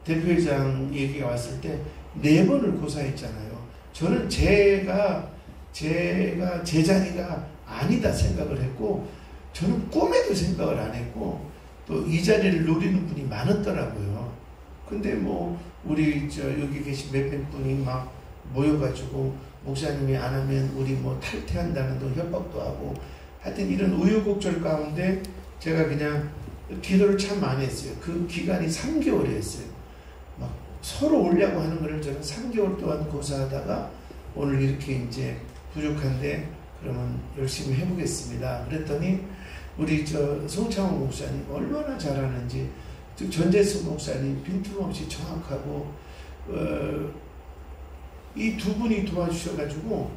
대표회장 얘기가 왔을 때 4번을 고사했잖아요. 저는 제가 제 자리가 아니다 생각을 했고, 저는 꿈에도 생각을 안 했고, 또 이 자리를 노리는 분이 많았더라고요. 근데 뭐 우리 여기 계신 몇몇 분이 막 모여가지고 목사님이 안 하면 우리 뭐 탈퇴한다는 등 협박도 하고, 하여튼 이런 우여곡절 가운데 제가 그냥 기도를 참 많이 했어요. 그 기간이 3개월이었어요. 막 서로 오려고 하는 거를 저는 3개월 동안 고사하다가 오늘 이렇게 이제 부족한데 그러면 열심히 해보겠습니다. 그랬더니 우리 송창호 목사님 얼마나 잘하는지, 전재수 목사님 빈틈없이 정확하고, 이 두 분이 도와주셔가지고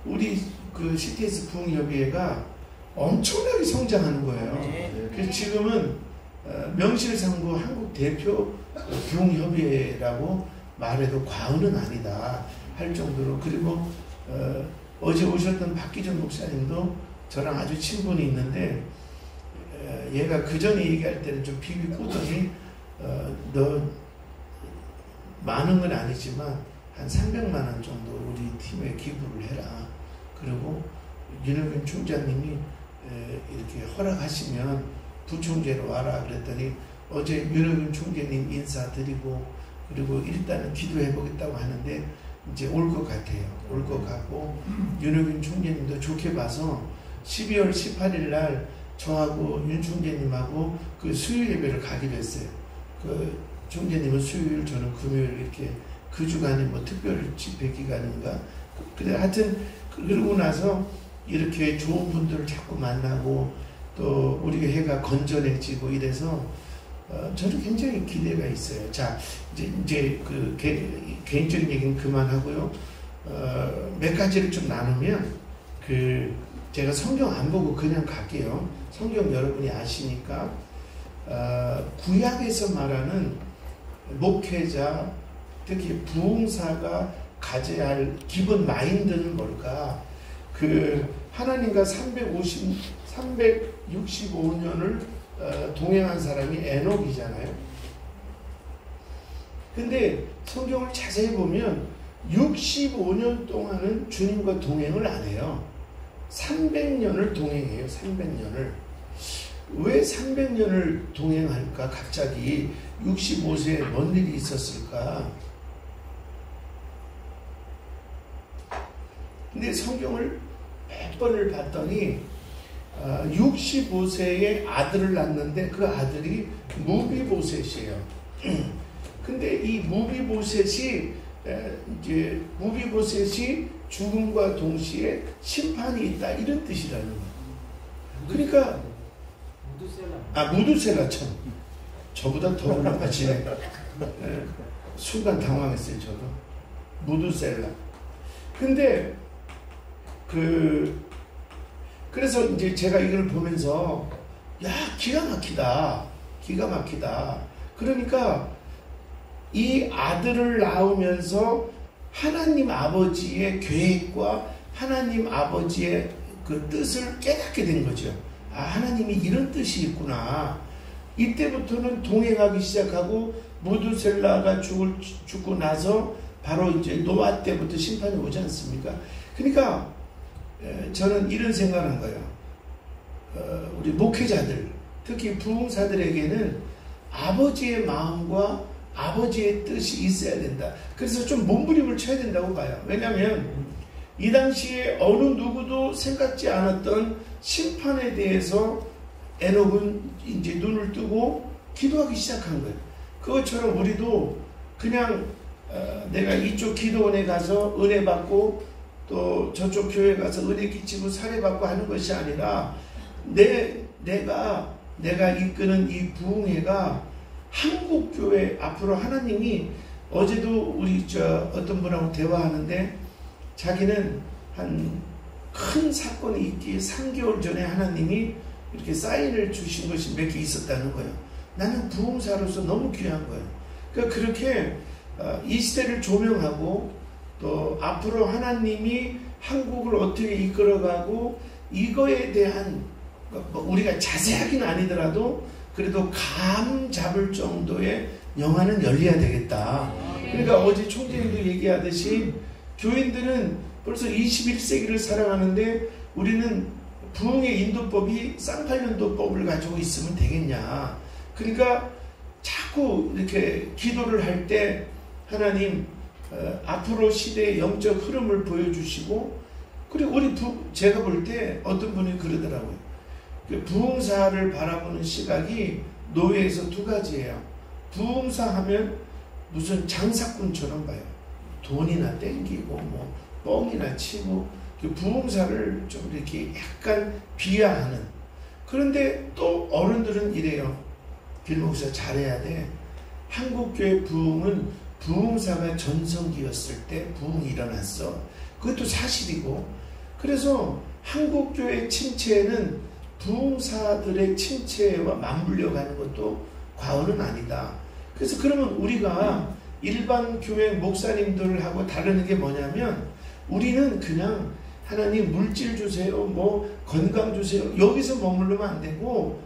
우리 그 CTS 부흥협의회가 엄청나게 성장하는 거예요. 그래서 지금은 명실상부 한국 대표 부흥협의회라고 말해도 과언은 아니다 할 정도로. 그리고 어제 오셨던 박기전 목사님도 저랑 아주 친분이 있는데, 얘가 그 전에 얘기할 때는 좀 비비 꾸더니 너 많은 건 아니지만 한 300만 원 정도 우리 팀에 기부를 해라. 그리고 윤여균 총장님이 이렇게 허락하시면 부총재로 와라 그랬더니 어제 윤여균 총재님 인사드리고, 그리고 일단은 기도해 보겠다고 하는데 이제 올 것 같아요. 올 것 같고, 윤여균 총재님도 좋게 봐서 12월 18일 날 저하고 윤 총재님하고 그 수요일 예배를 가기로 했어요. 그 총재님은 수요일, 저는 금요일, 이렇게 그 주간에 뭐 특별 집회 기간인가. 그래 하여튼 그러고 나서 이렇게 좋은 분들을 자꾸 만나고 또 우리 회가 건전해지고 이래서 저는 굉장히 기대가 있어요. 자, 이제 그 개인적인 얘기는 그만하고요. 몇 가지를 좀 나누면, 제가 성경 안 보고 그냥 갈게요. 성경 여러분이 아시니까. 구약에서 말하는 목회자, 특히 부흥사가 가져야 할 기본 마인드는 뭘까? 하나님과 365년을 동행한 사람이 에녹이잖아요. 근데 성경을 자세히 보면 65년 동안은 주님과 동행을 안 해요. 300년을 동행해요. 300년을. 왜 300년을 동행할까? 갑자기 65세에 뭔 일이 있었을까? 근데 성경을 몇 번을 봤더니 65세에 아들을 낳는데 그 아들이 무비보셋이에요. 근데 이 무비보셋이 죽음과 동시에 심판이 있다, 이런 뜻이라는 거예요. 그러니까 무두셀라 참 저보다 더 올라가시네. 순간 당황했어요. 저도 무두셀라. 근데 그래서 이제 제가 이걸 보면서 기가 막히다. 그러니까 이 아들을 낳으면서 하나님 아버지의 계획과 하나님 아버지의 그 뜻을 깨닫게 된 거죠. 하나님이 이런 뜻이 있구나. 이때부터는 동행하기 시작하고, 무두셀라가 죽고 나서 바로 이제 노아 때부터 심판이 오지 않습니까? 그러니까 저는 이런 생각을 한 거예요. 우리 목회자들, 특히 부흥사들에게는 아버지의 마음과 아버지의 뜻이 있어야 된다. 그래서 좀 몸부림을 쳐야 된다고 봐요. 왜냐하면 이 당시에 어느 누구도 생각지 않았던 심판에 대해서 에녹은 이제 눈을 뜨고 기도하기 시작한 거예요. 그것처럼 우리도 그냥 내가 이쪽 기도원에 가서 은혜 받고 또 저쪽 교회 가서 은혜 끼치고 사례 받고 하는 것이 아니라 내가 이끄는 이 부흥회가 한국교회 앞으로 하나님이, 어제도 우리 어떤 분하고 대화하는데 자기는 한 큰 사건이 있기에 3개월 전에 하나님이 이렇게 사인을 주신 것이 몇 개 있었다는 거예요. 나는 부흥사로서 너무 귀한 거예요. 그러니까 그렇게 이 시대를 조명하고 또 앞으로 하나님이 한국을 어떻게 이끌어가고 이거에 대한, 우리가 자세하게는 아니더라도 그래도 감 잡을 정도의 영안은 열려야 되겠다. 그러니까 어제 총재님도 얘기하듯이 교인들은 벌써 21세기를 살아가는데 우리는 부흥의 인도법이 쌍팔년도법을 가지고 있으면 되겠냐. 그러니까 자꾸 이렇게 기도를 할 때 하나님 앞으로 시대의 영적 흐름을 보여주시고, 그리고 제가 볼 때 어떤 분이 그러더라고요. 부흥사를 바라보는 시각이 노예에서 두 가지예요. 부흥사 하면 무슨 장사꾼처럼 봐요. 돈이나 땡기고 뭐 뻥이나 치고 부흥사를 좀 이렇게 약간 비하하는. 그런데 또 어른들은 이래요. 길목사 잘해야 돼. 한국교회 부흥은 부흥사가 전성기였을 때 부흥이 일어났어. 그것도 사실이고. 그래서 한국교회 침체에는 부흥사들의 침체와 맞물려 가는 것도 과언은 아니다. 그래서 그러면 우리가 일반 교회 목사님들하고 다르는 게 뭐냐면, 우리는 그냥 하나님 물질 주세요, 뭐 건강 주세요, 여기서 머무르면 안 되고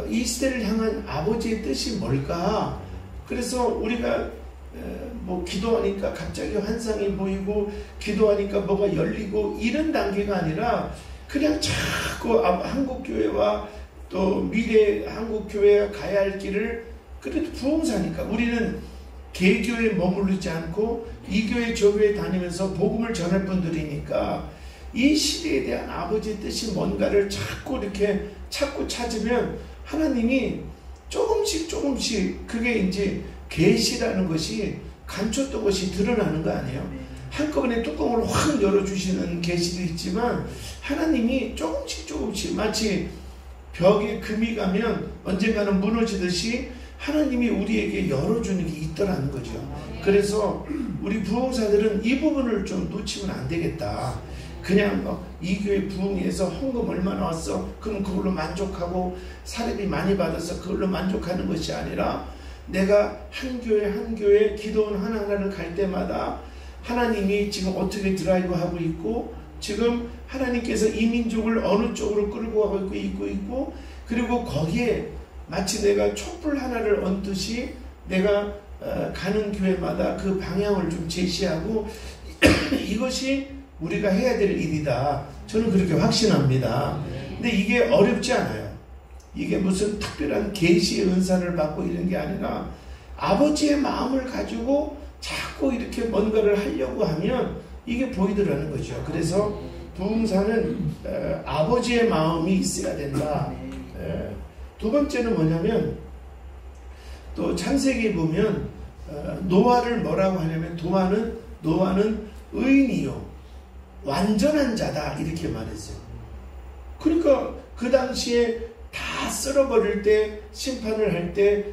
이 시대를 향한 아버지의 뜻이 뭘까? 그래서 우리가 뭐 기도하니까 갑자기 환상이 보이고 기도하니까 뭐가 열리고 이런 단계가 아니라 그냥 자꾸 한국교회와 또 미래 한국교회가 가야 할 길을, 그래도 부흥사니까 우리는 개교에 머무르지 않고 이 교회 저 교회 다니면서 복음을 전할 분들이니까 이 시대에 대한 아버지의 뜻이 뭔가를 자꾸 이렇게 찾으면 하나님이 조금씩 그게 이제 계시라는 것이 감췄던 것이 드러나는 거 아니에요? 한꺼번에 뚜껑을 확 열어주시는 계시도 있지만 하나님이 조금씩 마치 벽에 금이 가면 언젠가는 무너지듯이 하나님이 우리에게 열어주는 게 있더라는 거죠. 그래서 우리 부흥사들은 이 부분을 좀 놓치면 안 되겠다. 그냥 이 교회 부흥에서 헌금 얼마 나왔어? 그럼 그걸로 만족하고 사례비 많이 받아서 그걸로 만족하는 것이 아니라 내가 한 교회 기도원 하나하나를 갈 때마다 하나님이 지금 어떻게 드라이브하고 있고 지금 하나님께서 이 민족을 어느 쪽으로 끌고 가고 있고 그리고 거기에 마치 내가 촛불 하나를 얹듯이 내가 가는 교회마다 그 방향을 좀 제시하고 이것이 우리가 해야 될 일이다. 저는 그렇게 확신합니다. 근데 이게 어렵지 않아요. 이게 무슨 특별한 계시의 은사를 받고 이런 게 아니라 아버지의 마음을 가지고 자꾸 이렇게 뭔가를 하려고 하면 이게 보이더라는 거죠. 그래서 부흥사는 아버지의 마음이 있어야 된다. 두 번째는 뭐냐면 또 창세기에 보면 노아를 뭐라고 하냐면 노아는 의인이요 완전한 자다 이렇게 말했어요. 그러니까 그 당시에 다 쓸어버릴 때 심판을 할 때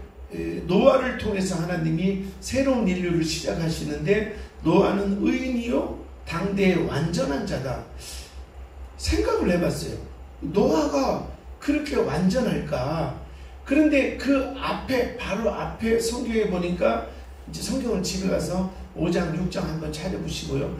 노아를 통해서 하나님이 새로운 인류를 시작하시는데 노아는 의인이요 당대의 완전한 자다. 생각을 해봤어요. 노아가 그렇게 완전할까? 그런데 그 앞에 바로 앞에 성경에 보니까 이제 성경을 집에 가서 5장 6장 한번 찾아보시고요.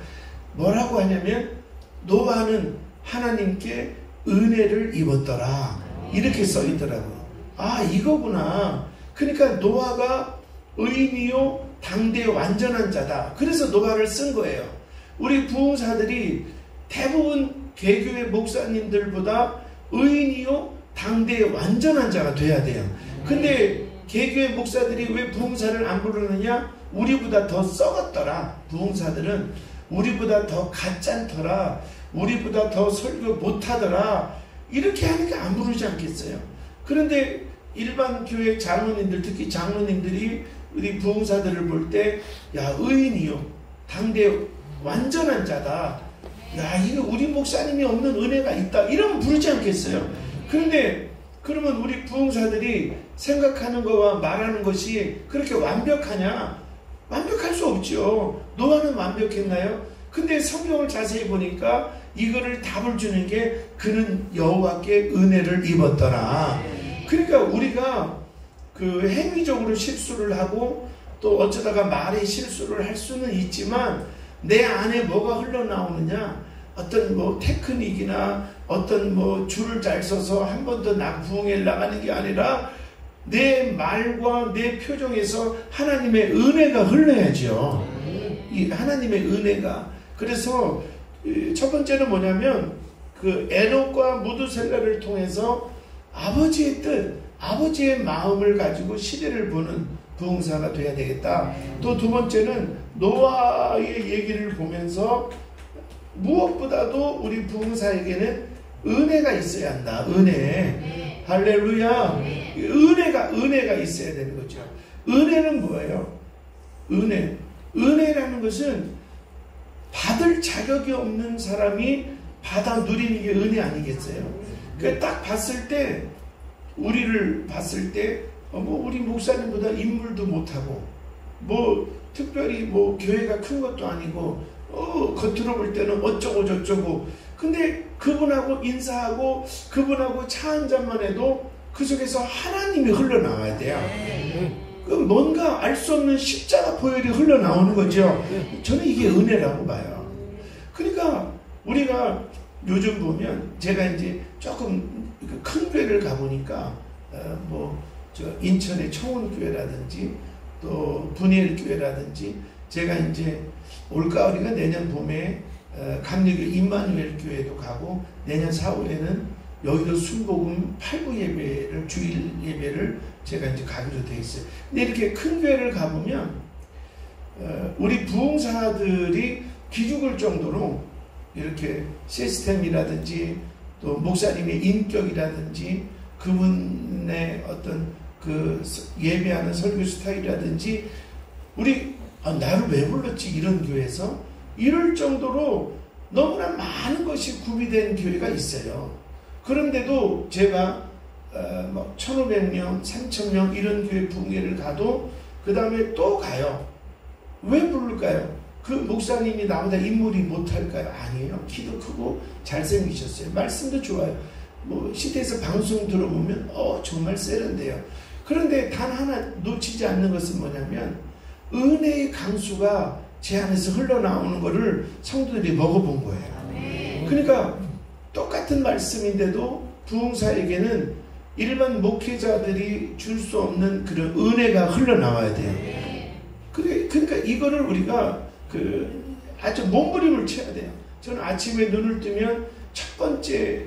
뭐라고 하냐면 노아는 하나님께 은혜를 입었더라 이렇게 써 있더라고요. 아 이거구나. 그러니까 노아가 의인이요 당대의 완전한 자다. 그래서 노아를 쓴 거예요. 우리 부흥사들이 대부분 개교의 목사님들보다 의인이요 당대의 완전한 자가 돼야 돼요. 근데 개교의 목사들이 왜 부흥사를 안 부르느냐? 우리보다 더 썩었더라. 부흥사들은 우리보다 더 가짠더라. 우리보다 더 설교 못하더라. 이렇게 하니까 안 부르지 않겠어요? 그런데 일반 교회 장로님들, 특히 장로님들이 우리 부흥사들을 볼 때 야 의인이요 당대 완전한 자다. 야 이거 우리 목사님이 없는 은혜가 있다. 이러면 부르지 않겠어요? 그런데 그러면 우리 부흥사들이 생각하는 것과 말하는 것이 그렇게 완벽하냐? 완벽할 수 없죠. 노아는 완벽했나요? 근데 성경을 자세히 보니까 이거를 답을 주는 게 그는 여호와께 은혜를 입었더라. 그러니까 우리가 그 행위적으로 실수를 하고 또 어쩌다가 말에 실수를 할 수는 있지만 내 안에 뭐가 흘러나오느냐? 어떤 뭐 테크닉이나 어떤 뭐 줄을 잘 서서 한 번 더 부흥에 나가는 게 아니라 내 말과 내 표정에서 하나님의 은혜가 흘러야죠. 이 하나님의 은혜가. 그래서 첫 번째는 뭐냐면 그 에녹과 무두셀라를 통해서 아버지의 뜻, 아버지의 마음을 가지고 시대를 보는 부흥사가 돼야 되겠다. 또 두 번째는 노아의 얘기를 보면서 무엇보다도 우리 부흥사에게는 은혜가 있어야 한다. 은혜. 할렐루야. 은혜가 있어야 되는 거죠. 은혜는 뭐예요? 은혜라는 것은 받을 자격이 없는 사람이 받아 누리는 게 은혜 아니겠어요? 그러니까 딱 봤을 때, 우리를 봤을 때, 우리 목사님보다 인물도 못하고, 특별히 교회가 큰 것도 아니고, 겉으로 볼 때는 어쩌고 저쩌고, 근데 그분하고 인사하고, 그분하고 차 한잔만 해도 그 속에서 하나님이 흘러나와야 돼요. 뭔가 알 수 없는 십자가 보혈이 흘러나오는 거죠. 저는 이게 은혜라고 봐요. 그러니까 우리가 요즘 보면 제가 이제 조금 큰 교회를 가보니까 인천의 청운교회라든지 또 분이엘교회라든지 제가 이제 올가을이가 내년 봄에 감리교 임마누엘 교회도 가고 내년 4월에는 여의도 순복음 8부 예배를 주일 예배를 제가 이제 가기로 돼 있어요. 근데 이렇게 큰 교회를 가보면 우리 부흥사들이 기죽을 정도로 이렇게 시스템이라든지 또 목사님의 인격이라든지 그분의 어떤 그 예배하는 설교 스타일이라든지 우리 나를 왜 불렀지 이런 교회에서 이럴 정도로 너무나 많은 것이 구비된 교회가 있어요. 그런데도 제가 1,500명, 3,000명 이런 교회 부흥회를 가도 그 다음에 또 가요. 왜 부를까요? 그 목사님이 나보다 인물이 못할까요? 아니에요. 키도 크고 잘생기셨어요. 말씀도 좋아요. 시대에서 방송 들어보면 정말 세련돼요. 그런데 단 하나 놓치지 않는 것은 뭐냐면 은혜의 강수가 제 안에서 흘러나오는 것을 성도들이 먹어본 거예요. 그러니까 똑같은 말씀인데도 부흥사에게는 일반 목회자들이 줄 수 없는 그런 은혜가 흘러나와야 돼요. 그러니까 이거를 우리가 아주 몸부림을 쳐야 돼요. 저는 아침에 눈을 뜨면 첫 번째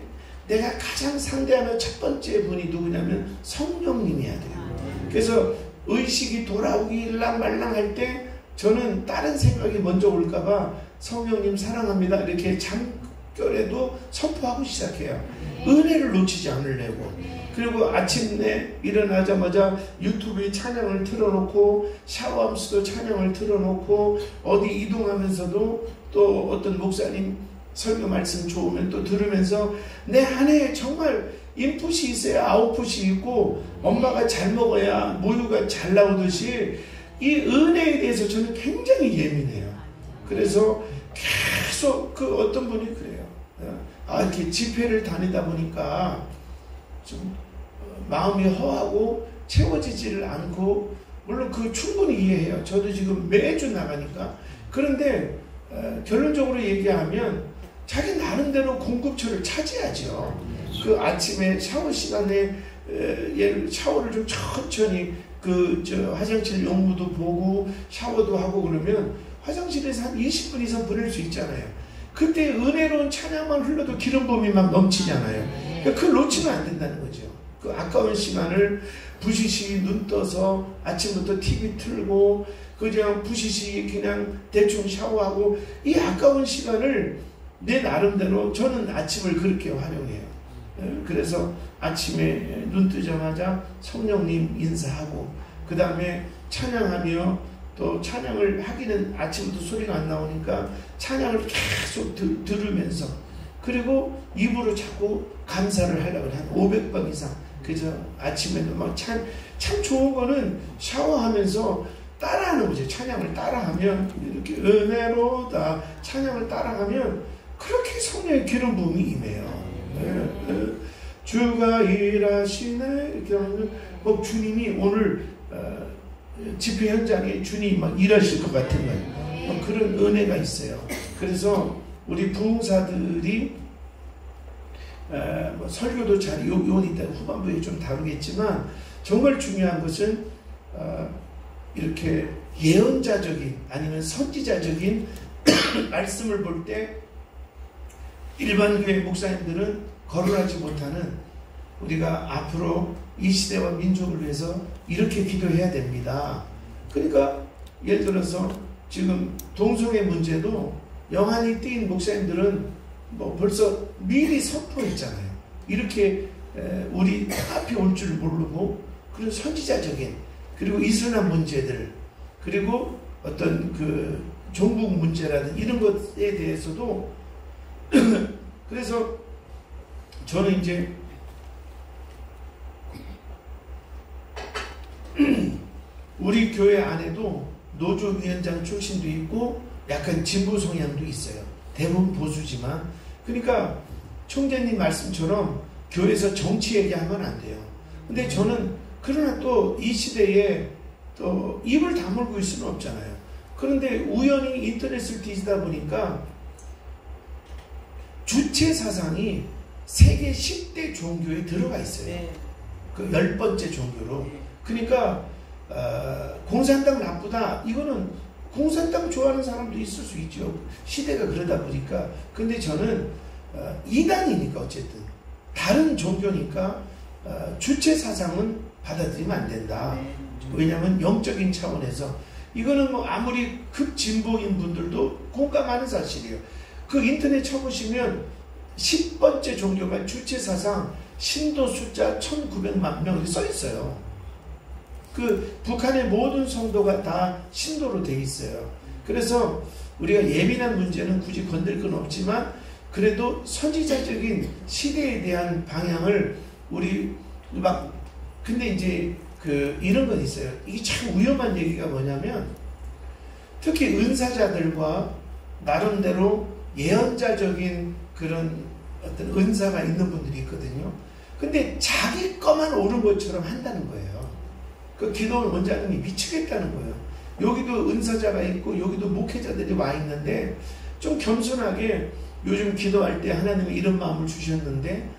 내가 가장 상대하는 첫 번째 분이 누구냐면 성령님이어야 돼요. 그래서 의식이 돌아오기 일랑말랑할 때 저는 다른 생각이 먼저 올까봐 성령님 사랑합니다 이렇게 잠결에도 선포하고 시작해요. 은혜를 놓치지 않으려고. 그리고 아침에 일어나자마자 유튜브에 찬양을 틀어놓고 샤워하면서도 찬양을 틀어놓고 어디 이동하면서도 또 어떤 목사님 설교 말씀 좋으면 또 들으면서 내 안에 정말 인풋이 있어야 아웃풋이 있고 엄마가 잘 먹어야 모유가 잘 나오듯이 이 은혜에 대해서 저는 굉장히 예민해요. 그래서 계속 어떤 분이 그래요. 이렇게 집회를 다니다 보니까 좀 마음이 허하고 채워지지를 않고 물론 충분히 이해해요. 저도 지금 매주 나가니까. 그런데 결론적으로 얘기하면 자기 나름대로 공급처를 차지하죠. 그 아침에 샤워 시간에 샤워를 좀 천천히 화장실 용무도 보고 샤워도 하고 그러면 화장실에서 한 20분 이상 보낼 수 있잖아요. 그때 은혜로운 찬양만 흘러도 기름붐이 막 넘치잖아요. 그걸 놓치면 안 된다는 거죠. 그 아까운 시간을 부시시 눈 떠서 아침부터 TV 틀고 그냥 부시시 그냥 대충 샤워하고 이 아까운 시간을 내 나름대로 저는 아침을 그렇게 활용해요. 그래서 아침에 눈 뜨자마자 성령님 인사하고 그 다음에 찬양하며 또 찬양을 하기는 아침부터 소리가 안 나오니까 찬양을 계속 들으면서 그리고 입으로 자꾸 감사를 하려고 한 500번 이상. 그래서 아침에도 막 참 좋은 거는 샤워하면서 따라하는 거죠. 찬양을 따라하면 이렇게 은혜로다 찬양을 따라하면 그렇게 성령의 기름 부음이 임해요. 주가 일하시네 이렇게 하면 주님이 오늘 집회 현장에 주님이 막 일하실 것 같은 거예요. 그런 은혜가 있어요. 그래서 우리 부흥사들이 설교도 잘 요건 이따 후반부에 좀 다루겠지만 정말 중요한 것은 이렇게 예언자적인 아니면 선지자적인 말씀을 볼 때 일반 교회 목사님들은 거론하지 못하는 우리가 앞으로 이 시대와 민족을 위해서 이렇게 기도해야 됩니다. 그러니까 예를 들어서 지금 동성애 문제도 영안이 띈 목사님들은 뭐 벌써 미리 선포했잖아요. 이렇게 우리 앞이 올 줄 모르고 그런 선지자적인 그리고 이슬람 문제들 그리고 어떤 그 종북 문제라든 이런 것에 대해서도 그래서 저는 이제 우리 교회 안에도 노조위원장 출신도 있고 약간 진보 성향도 있어요. 대부분 보수지만 그러니까 총재님 말씀처럼 교회에서 정치 얘기하면 안 돼요. 근데 저는 그러나 또 이 시대에 또 입을 다물고 있을 수는 없잖아요. 그런데 우연히 인터넷을 뒤지다 보니까 주체 사상이 세계 10대 종교에 들어가 있어요. 네. 그 10번째 종교로. 네. 그러니까 공산당 나쁘다. 이거는 공산당 좋아하는 사람도 있을 수 있죠. 시대가 그러다 보니까. 근데 저는 이단이니까 어쨌든 다른 종교니까 주체 사상은 받아들이면 안 된다. 네. 왜냐하면 영적인 차원에서 이거는 뭐 아무리 극진보인 분들도 공감하는 사실이에요. 그 인터넷 쳐보시면 10번째 종교가 주체 사상 신도 숫자 1900만 명 이렇게 써 있어요. 그 북한의 모든 성도가 다 신도로 돼 있어요. 그래서 우리가 예민한 문제는 굳이 건들 건 없지만 그래도 선지자적인 시대에 대한 방향을 우리 막 근데 이제 그 이런 건 있어요. 이게 참 위험한 얘기가 뭐냐면 특히 은사자들과 나름대로 예언자적인 그런 어떤 은사가 있는 분들이 있거든요. 근데 자기 거만 옳은 것처럼 한다는 거예요. 그 기도원 원장님이 미치겠다는 거예요. 여기도 은사자가 있고 여기도 목회자들이 와 있는데 좀 겸손하게 요즘 기도할 때 하나님이 이런 마음을 주셨는데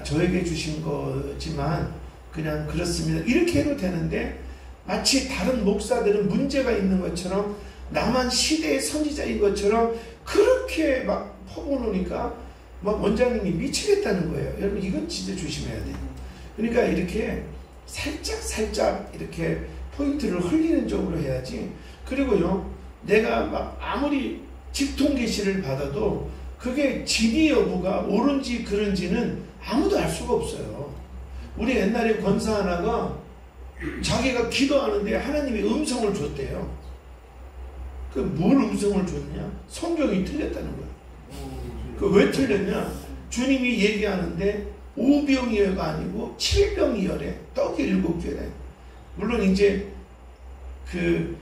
저에게 주신 거지만 그냥 그렇습니다. 이렇게 해도 되는데 마치 다른 목사들은 문제가 있는 것처럼 나만 시대의 선지자인 것처럼 그렇게 막 퍼부으니까 막 원장님이 미치겠다는 거예요. 여러분 이건 진짜 조심해야 돼요. 그러니까 이렇게 살짝 이렇게 포인트를 흘리는 쪽으로 해야지. 그리고요 내가 막 아무리 직통계시를 받아도 그게 진위 여부가 옳은지 그른지는 아무도 알 수가 없어요. 우리 옛날에 권사 하나가 자기가 기도하는데 하나님이 음성을 줬대요. 그 뭘 음성을 줬냐? 성경이 틀렸다는 거야. 그 왜 틀렸냐? 주님이 얘기하는데 5병이어가 아니고 7병이어래. 떡이 7개래. 물론 이제 그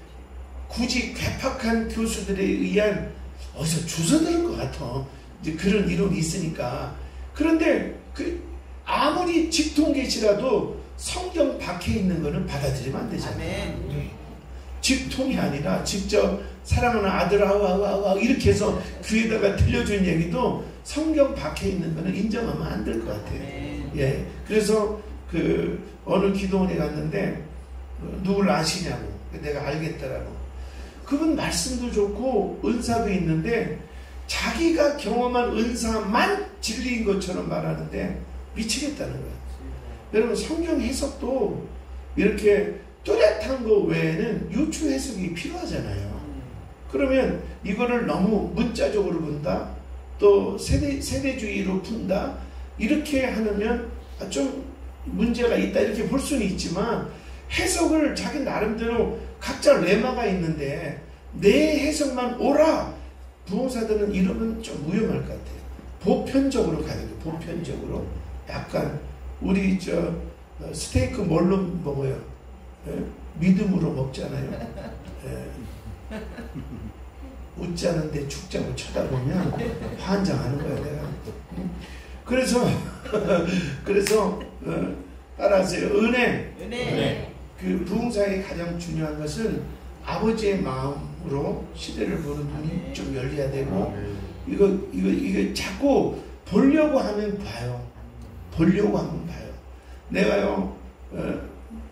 굳이 괴팍한 교수들에 의한 어디서 주워 들은 것 같아. 이제 그런 이론이 있으니까. 그런데 그 아무리 직통계시라도 성경 박혀 있는 거는 받아들이면 안 되잖아요. 직통이 아니라 직접 사랑하는 아들 아우 이렇게 해서 귀에다가 들려준 얘기도 성경 박혀 있는 거는 인정하면 안 될 것 같아요. 예, 그래서 그 어느 기도원에 갔는데 누굴 아시냐고 내가 알겠더라고. 그분 말씀도 좋고 은사도 있는데 자기가 경험한 은사만 진리인 것처럼 말하는데 미치겠다는 거예요. 여러분 성경 해석도 이렇게 뚜렷한 거 외에는 유추 해석이 필요하잖아요. 그러면 이거를 너무 문자적으로 본다, 또 세대주의로 푼다, 이렇게 하면 좀 문제가 있다 이렇게 볼 수는 있지만 해석을 자기 나름대로 각자 레마가 있는데 내 해석만 옳아 부흥사들은 이러면 좀 위험할 것 같아요. 보편적으로 가야 돼요. 보편적으로 약간 우리 저 스테이크 뭘로 먹어요? 예? 믿음으로 먹잖아요. 예. 웃지 않은데 죽자고 쳐다보면 환장하는 거예요. 내가. 그래서 따라하세요. 은혜. 그 부흥사의 가장 중요한 것은 아버지의 마음으로 시대를 보는 눈이 좀 열려야 되고 이거 자꾸 보려고 하면 봐요. 보려고 하면 봐요. 내가요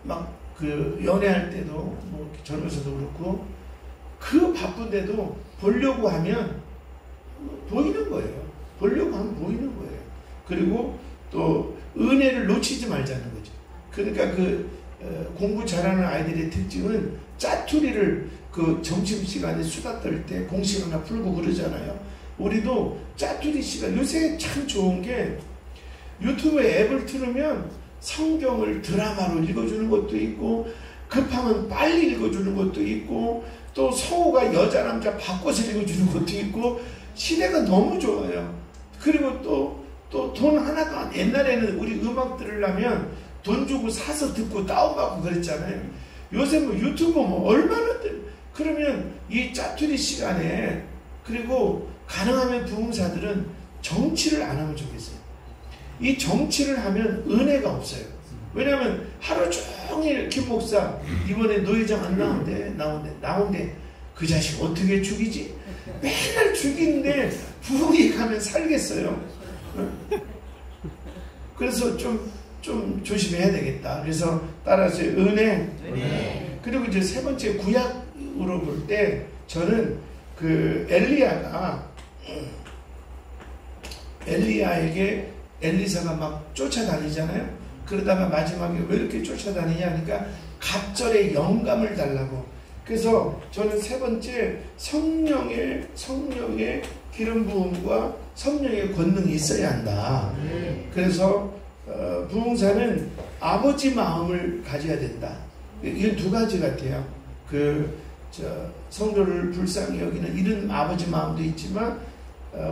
막 그 연애할 때도 뭐 젊어서도 그렇고 그 바쁜데도 보려고 하면 보이는 거예요. 보려고 하면 보이는 거예요. 그리고 또 은혜를 놓치지 말자는 거죠. 그러니까 그 공부 잘하는 아이들의 특징은 짜투리를 그 점심시간에 수다 떨 때 공식 하나 풀고 그러잖아요. 우리도 짜투리 시간, 요새 참 좋은 게 유튜브에 앱을 틀으면 성경을 드라마로 읽어주는 것도 있고 급하면 빨리 읽어주는 것도 있고 또 성우가 여자 남자 바꿔서 읽어주는 것도 있고 시대가 너무 좋아요. 그리고 또 돈 하나도 안, 옛날에는 우리 음악 들으려면 돈 주고 사서 듣고 다운받고 그랬잖아요. 요새 뭐 유튜브 뭐 얼마나 그러면 이 짜투리 시간에 그리고 가능하면 부흥사들은 정치를 안 하면 좋겠어요. 이 정치를 하면 은혜가 없어요. 왜냐하면 하루 종일 김 목사 이번에 노회장 안 나온대 그 자식 어떻게 죽이지? 맨날 죽이는데 부흥이 가면 살겠어요. 그래서 좀 조심해야 되겠다. 그래서 따라서 은혜. 그리고 이제 세 번째 구약으로 볼 때 저는 그 엘리야에게 엘리사가 막 쫓아다니잖아요. 그러다가 마지막에 왜 이렇게 쫓아다니냐 하니까 갑절의 영감을 달라고. 그래서 저는 세 번째 성령의 기름 부음과 성령의 권능이 있어야 한다. 그래서 부흥사는 아버지 마음을 가져야 된다. 이건 두 가지 같아요. 성도를 불쌍히 여기는 이런 아버지 마음도 있지만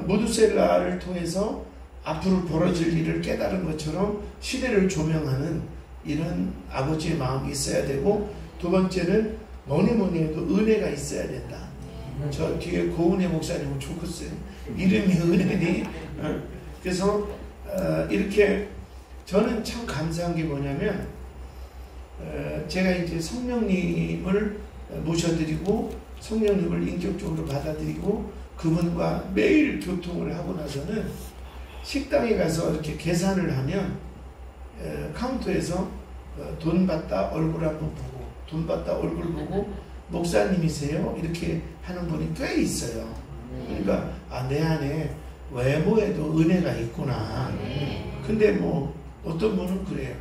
무드셀라를 통해서 앞으로 벌어질 일을 깨달은 것처럼 시대를 조명하는 이런 아버지의 마음이 있어야 되고, 두 번째는 뭐니 해도 은혜가 있어야 된다. 저 뒤에 고은혜 목사님은 좋겠어요. 이름이 은혜니. 그래서 이렇게 저는 참 감사한 게 뭐냐면 제가 이제 성령님을 모셔드리고 성령님을 인격적으로 받아들이고 그분과 매일 교통을 하고 나서는 식당에 가서 이렇게 계산을 하면 카운터에서 돈 받다 얼굴 한번 보고 돈 받다 얼굴 보고 목사님이세요? 이렇게 하는 분이 꽤 있어요. 그러니까 내 안에 외모에도 은혜가 있구나. 근데 뭐 어떤 분은 그래요.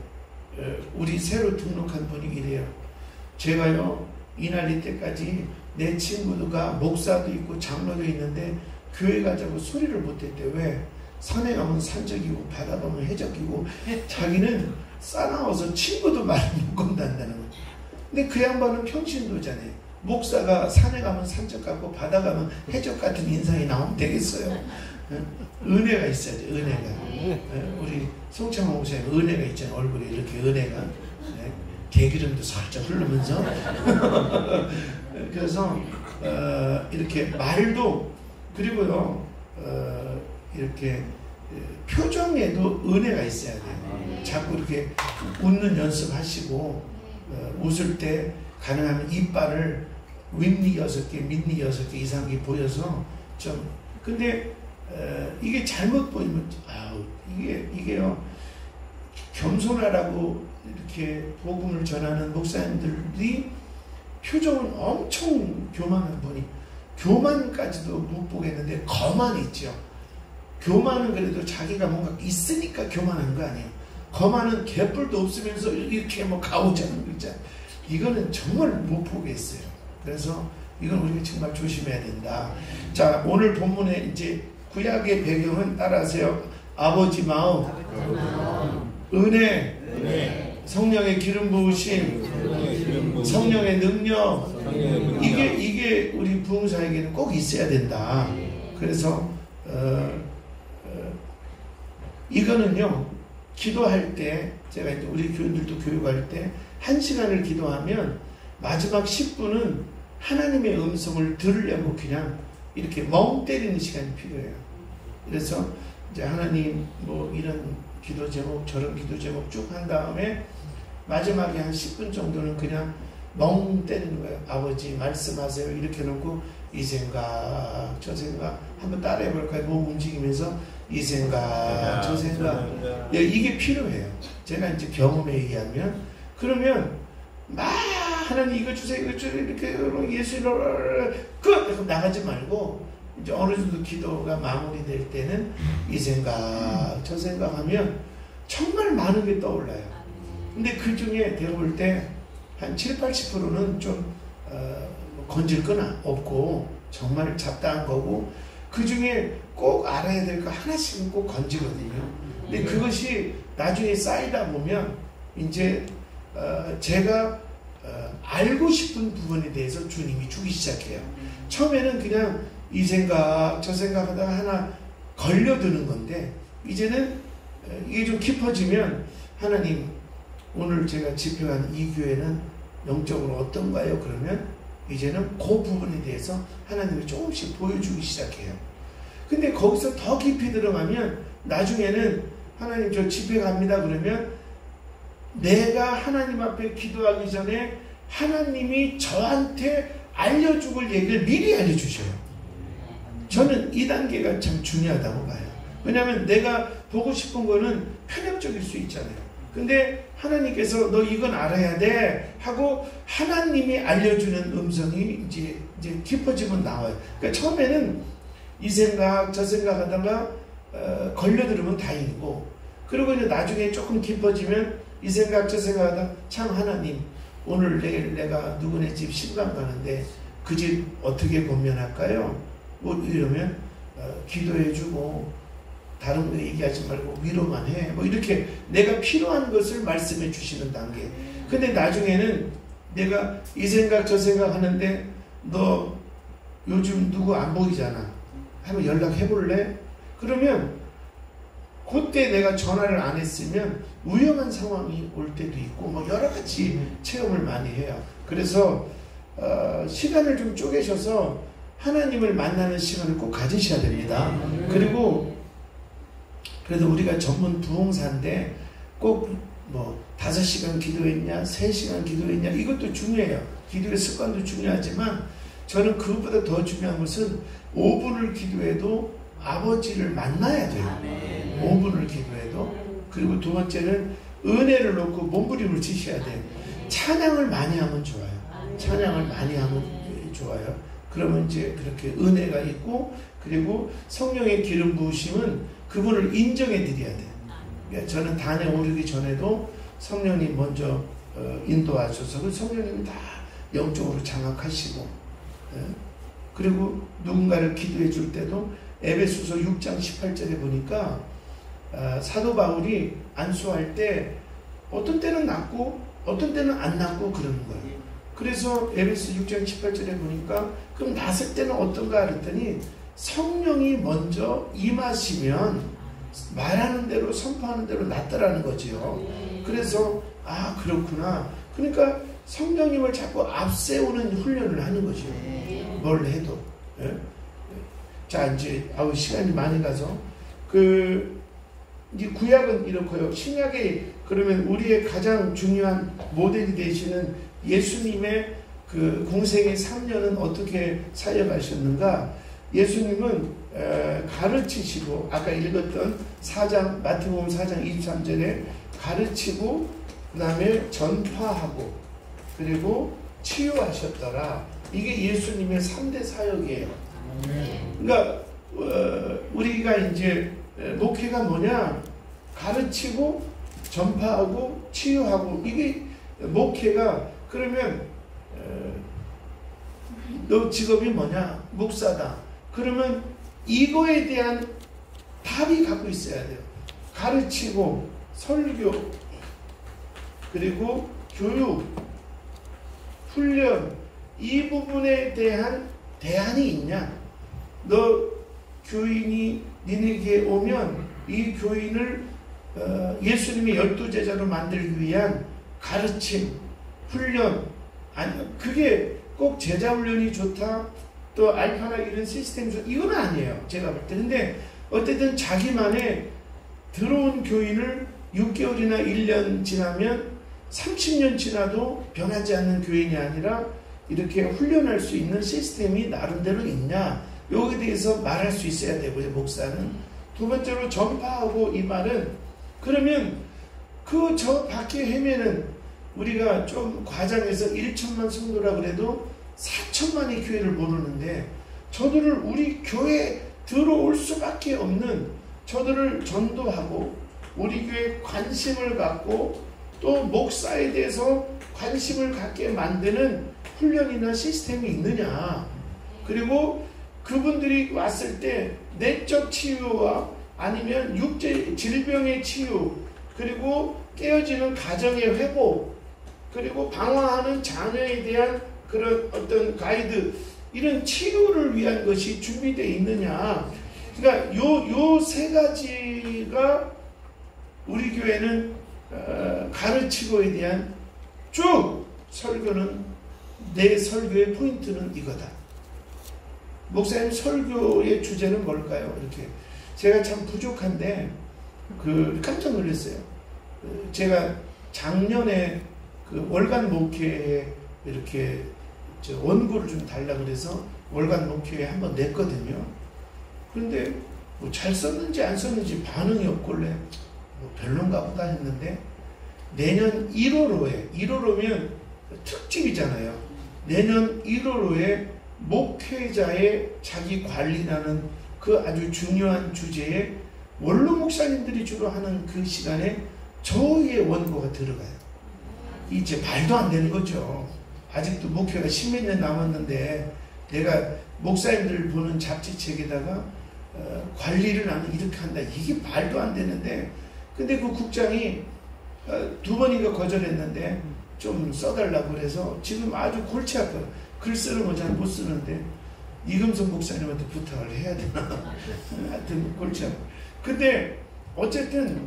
우리 새로 등록한 분이 이래요. 제가요 이날 이때까지 내 친구가 목사도 있고 장로도 있는데 교회 가자고 소리를 못했대. 왜? 산에 가면 산적이고 바다 가면 해적이고 자기는 싸나워서 친구도 말을 못 건단다는 거죠. 근데 그 양반은 평신도잖아요. 목사가 산에 가면 산적 같고 바다 가면 해적 같은 인상이 나오면 되겠어요. 은혜가 있어야죠. 은혜가. 우리 송창호 목사님 은혜가 있잖아요. 얼굴에 이렇게 은혜가 개기름도 살짝 흐르면서 그래서 이렇게 말도 그리고요 이렇게 표정에도 은혜가 있어야 돼요. 자꾸 이렇게 웃는 연습하시고 웃을 때 가능하면 이빨을 윗니 6개, 밑니 6개 이상이 보여서 좀 근데 이게 잘못 보이면 이게요 겸손하라고 이렇게 복음을 전하는 목사님들이 표정은 엄청 교만한 분이 교만까지도 못 보겠는데 거만 있죠. 교만은 그래도 자기가 뭔가 있으니까 교만한 거 아니에요. 거만은 개뿔도 없으면서 이렇게 뭐 가오자는 거 있잖아요. 이거는 정말 못 보겠어요. 그래서 이건 우리가 정말 조심해야 된다. 자, 오늘 본문에 이제 구약의 배경은 따라하세요. 아버지 마음, 은혜, 성령의 기름 부으심, 성령의 능력, 이게 우리 부흥사에게는 꼭 있어야 된다. 그래서 이거는요 기도할 때 제가 이제 우리 교인들도 교육할 때 1시간을 기도하면 마지막 10분은 하나님의 음성을 들으려고 그냥 이렇게 멍 때리는 시간이 필요해요. 그래서 이제 하나님 뭐 이런 기도 제목 저런 기도 제목 쭉 한 다음에 마지막에 한 10분 정도는 그냥 멍 때리는 거예요. 아버지 말씀하세요. 이렇게 놓고 이 생각 저 생각 한번 따라해 볼까요? 몸 움직이면서 이 생각 저 생각 이게 필요해요. 제가 이제 경험에 의하면 그러면 막 하나님 이거 주세요, 이거 주세요, 이렇게 예수를 끝! 나가지 말고 이제 어느 정도 기도가 마무리될 때는 이 생각, 저 생각하면 정말 많은 게 떠올라요. 근데 그 중에 내가 볼 때 한 70~80%는 좀 건질 건 없고 정말 잡다한 거고, 그 중에 꼭 알아야 될 거 하나씩은 꼭 건지거든요. 근데 그것이 나중에 쌓이다 보면 이제 제가 알고 싶은 부분에 대해서 주님이 주기 시작해요. 처음에는 그냥 이 생각 저 생각 하다가 하나 걸려드는 건데, 이제는 이게 좀 깊어지면 하나님 오늘 제가 집회한 이 교회는 영적으로 어떤가요? 그러면 이제는 그 부분에 대해서 하나님이 조금씩 보여주기 시작해요. 근데 거기서 더 깊이 들어가면 나중에는 하나님 저 집회 갑니다 그러면 내가 하나님 앞에 기도하기 전에 하나님이 저한테 알려주길 얘기를 미리 알려주셔요. 저는 이 단계가 참 중요하다고 봐요. 왜냐하면 내가 보고 싶은 거는 편협적일 수 있잖아요. 근데 하나님께서 너 이건 알아야 돼 하고 하나님이 알려주는 음성이 이제 깊어지면 나와요. 그러니까 처음에는 이 생각 저 생각 하다가 걸려들으면 다행이고, 그리고 이제 나중에 조금 깊어지면 이 생각 저 생각 하다가 참 하나님 오늘 내일 내가 누구네 집 신방 가는데 그 집 어떻게 권면할까요? 뭐 이러면 기도해주고 다른 거 얘기하지 말고 위로만 해. 뭐 이렇게 내가 필요한 것을 말씀해 주시는 단계. 근데 나중에는 내가 이 생각 저 생각 하는데 너 요즘 누구 안 보이잖아. 한번 연락해 볼래? 그러면 그때 내가 전화를 안 했으면 위험한 상황이 올 때도 있고 뭐 여러 가지 체험을 많이 해요. 그래서 시간을 좀 쪼개셔서 하나님을 만나는 시간을 꼭 가지셔야 됩니다. 그리고 그래도 우리가 전문 부흥사인데 꼭 뭐 5시간 기도했냐 3시간 기도했냐 이것도 중요해요. 기도의 습관도 중요하지만 저는 그것보다 더 중요한 것은 5분을 기도해도 아버지를 만나야 돼요. 5분을 기도해도. 그리고 두 번째는 은혜를 놓고 몸부림을 치셔야 돼요. 찬양을 많이 하면 좋아요. 찬양을 많이 하면 좋아요. 그러면 이제 그렇게 은혜가 있고, 그리고 성령의 기름 부으심은 그분을 인정해 드려야 돼요. 그러니까 저는 단에 오르기 전에도 성령님 먼저 인도하셔서 그 성령님이 다 영적으로 장악하시고, 그리고 누군가를 기도해 줄 때도 에베소서 6장 18절에 보니까 사도 바울이 안수할 때 어떤 때는 낫고 어떤 때는 안 낫고 그러는 거예요. 그래서 에베소 6장 18절에 보니까 그럼 낫을 때는 어떤가 그랬더니 성령이 먼저 임하시면 말하는 대로 선포하는 대로 낫더라는 거지요. 그래서 아 그렇구나. 그러니까 성령님을 자꾸 앞세우는 훈련을 하는 거죠. 뭘 해도. 예? 자 이제 시간이 많이 가서 이제 구약은 이렇고요. 신약에 그러면 우리의 가장 중요한 모델이 되시는 예수님의 그 공생의 3년은 어떻게 살려가셨는가? 예수님은 가르치시고 아까 읽었던 마태복음 4장 23절에 가르치고 그 다음에 전파하고 그리고 치유하셨더라. 이게 예수님의 3대 사역이에요. 그러니까 우리가 이제 목회가 뭐냐? 가르치고 전파하고 치유하고 이게 목회가. 그러면 너 직업이 뭐냐? 목사다. 그러면 이거에 대한 답이 갖고 있어야 돼요. 가르치고 설교 그리고 교육 훈련 이 부분에 대한 대안이 있냐? 너 교인이 니네에게 오면 이 교인을 예수님의 12제자로 만들기 위한 가르침, 훈련, 그게 꼭 제자 훈련이 좋다, 또 알파나 이런 시스템이 좋다, 이건 아니에요. 제가 볼 때. 근데 어쨌든 자기만의 들어온 교인을 6개월이나 1년 지나면 30년 지나도 변하지 않는 교인이 아니라 이렇게 훈련할 수 있는 시스템이 나름대로 있냐, 여기에 대해서 말할 수 있어야 되고요, 목사는. 두 번째로 전파하고 이 말은, 그러면 저 밖에 헤매는 우리가 좀 과장해서 1천만 성도라 그래도 4천만의 교회를 모르는데 저들을 우리 교회에 들어올 수밖에 없는, 저들을 전도하고 우리 교회에 관심을 갖고 또 목사에 대해서 관심을 갖게 만드는 훈련이나 시스템이 있느냐. 그리고 그분들이 왔을 때 내적 치유와 아니면 육체 질병의 치유, 그리고 깨어지는 가정의 회복, 그리고 방황하는 자녀에 대한 그런 어떤 가이드, 이런 치유를 위한 것이 준비되어 있느냐. 그러니까 요 세 가지가 우리 교회는 가르치고에 대한 쭉 설교는, 내 설교의 포인트는 이거다. 목사님 설교의 주제는 뭘까요? 이렇게 제가 참 부족한데 깜짝 놀랐어요. 제가 작년에 월간 목회에 이렇게 원고를 좀 달라 그래서 월간 목회에 한번 냈거든요. 그런데 뭐 잘 썼는지 안 썼는지 반응이 없길래 뭐 별론가 보다 했는데, 내년 1월호면 특집이잖아요. 내년 1월호에 목회자의 자기 관리라는 그 아주 중요한 주제에 원로 목사님들이 주로 하는 그 시간에 저의 원고가 들어가요. 이제 말도 안 되는 거죠. 아직도 목회가 10몇 년 남았는데 내가 목사님들을 보는 잡지책에다가 관리를 나는 이렇게 한다. 이게 말도 안 되는데, 근데 그 국장이 2번인가 거절했는데 좀 써달라고 그래서 지금 아주 골치 아파요. 글 쓰는 거 잘 못 쓰는데 이금선 목사님한테 부탁을 해야 되나. 하여튼 골치 아파요. 근데 어쨌든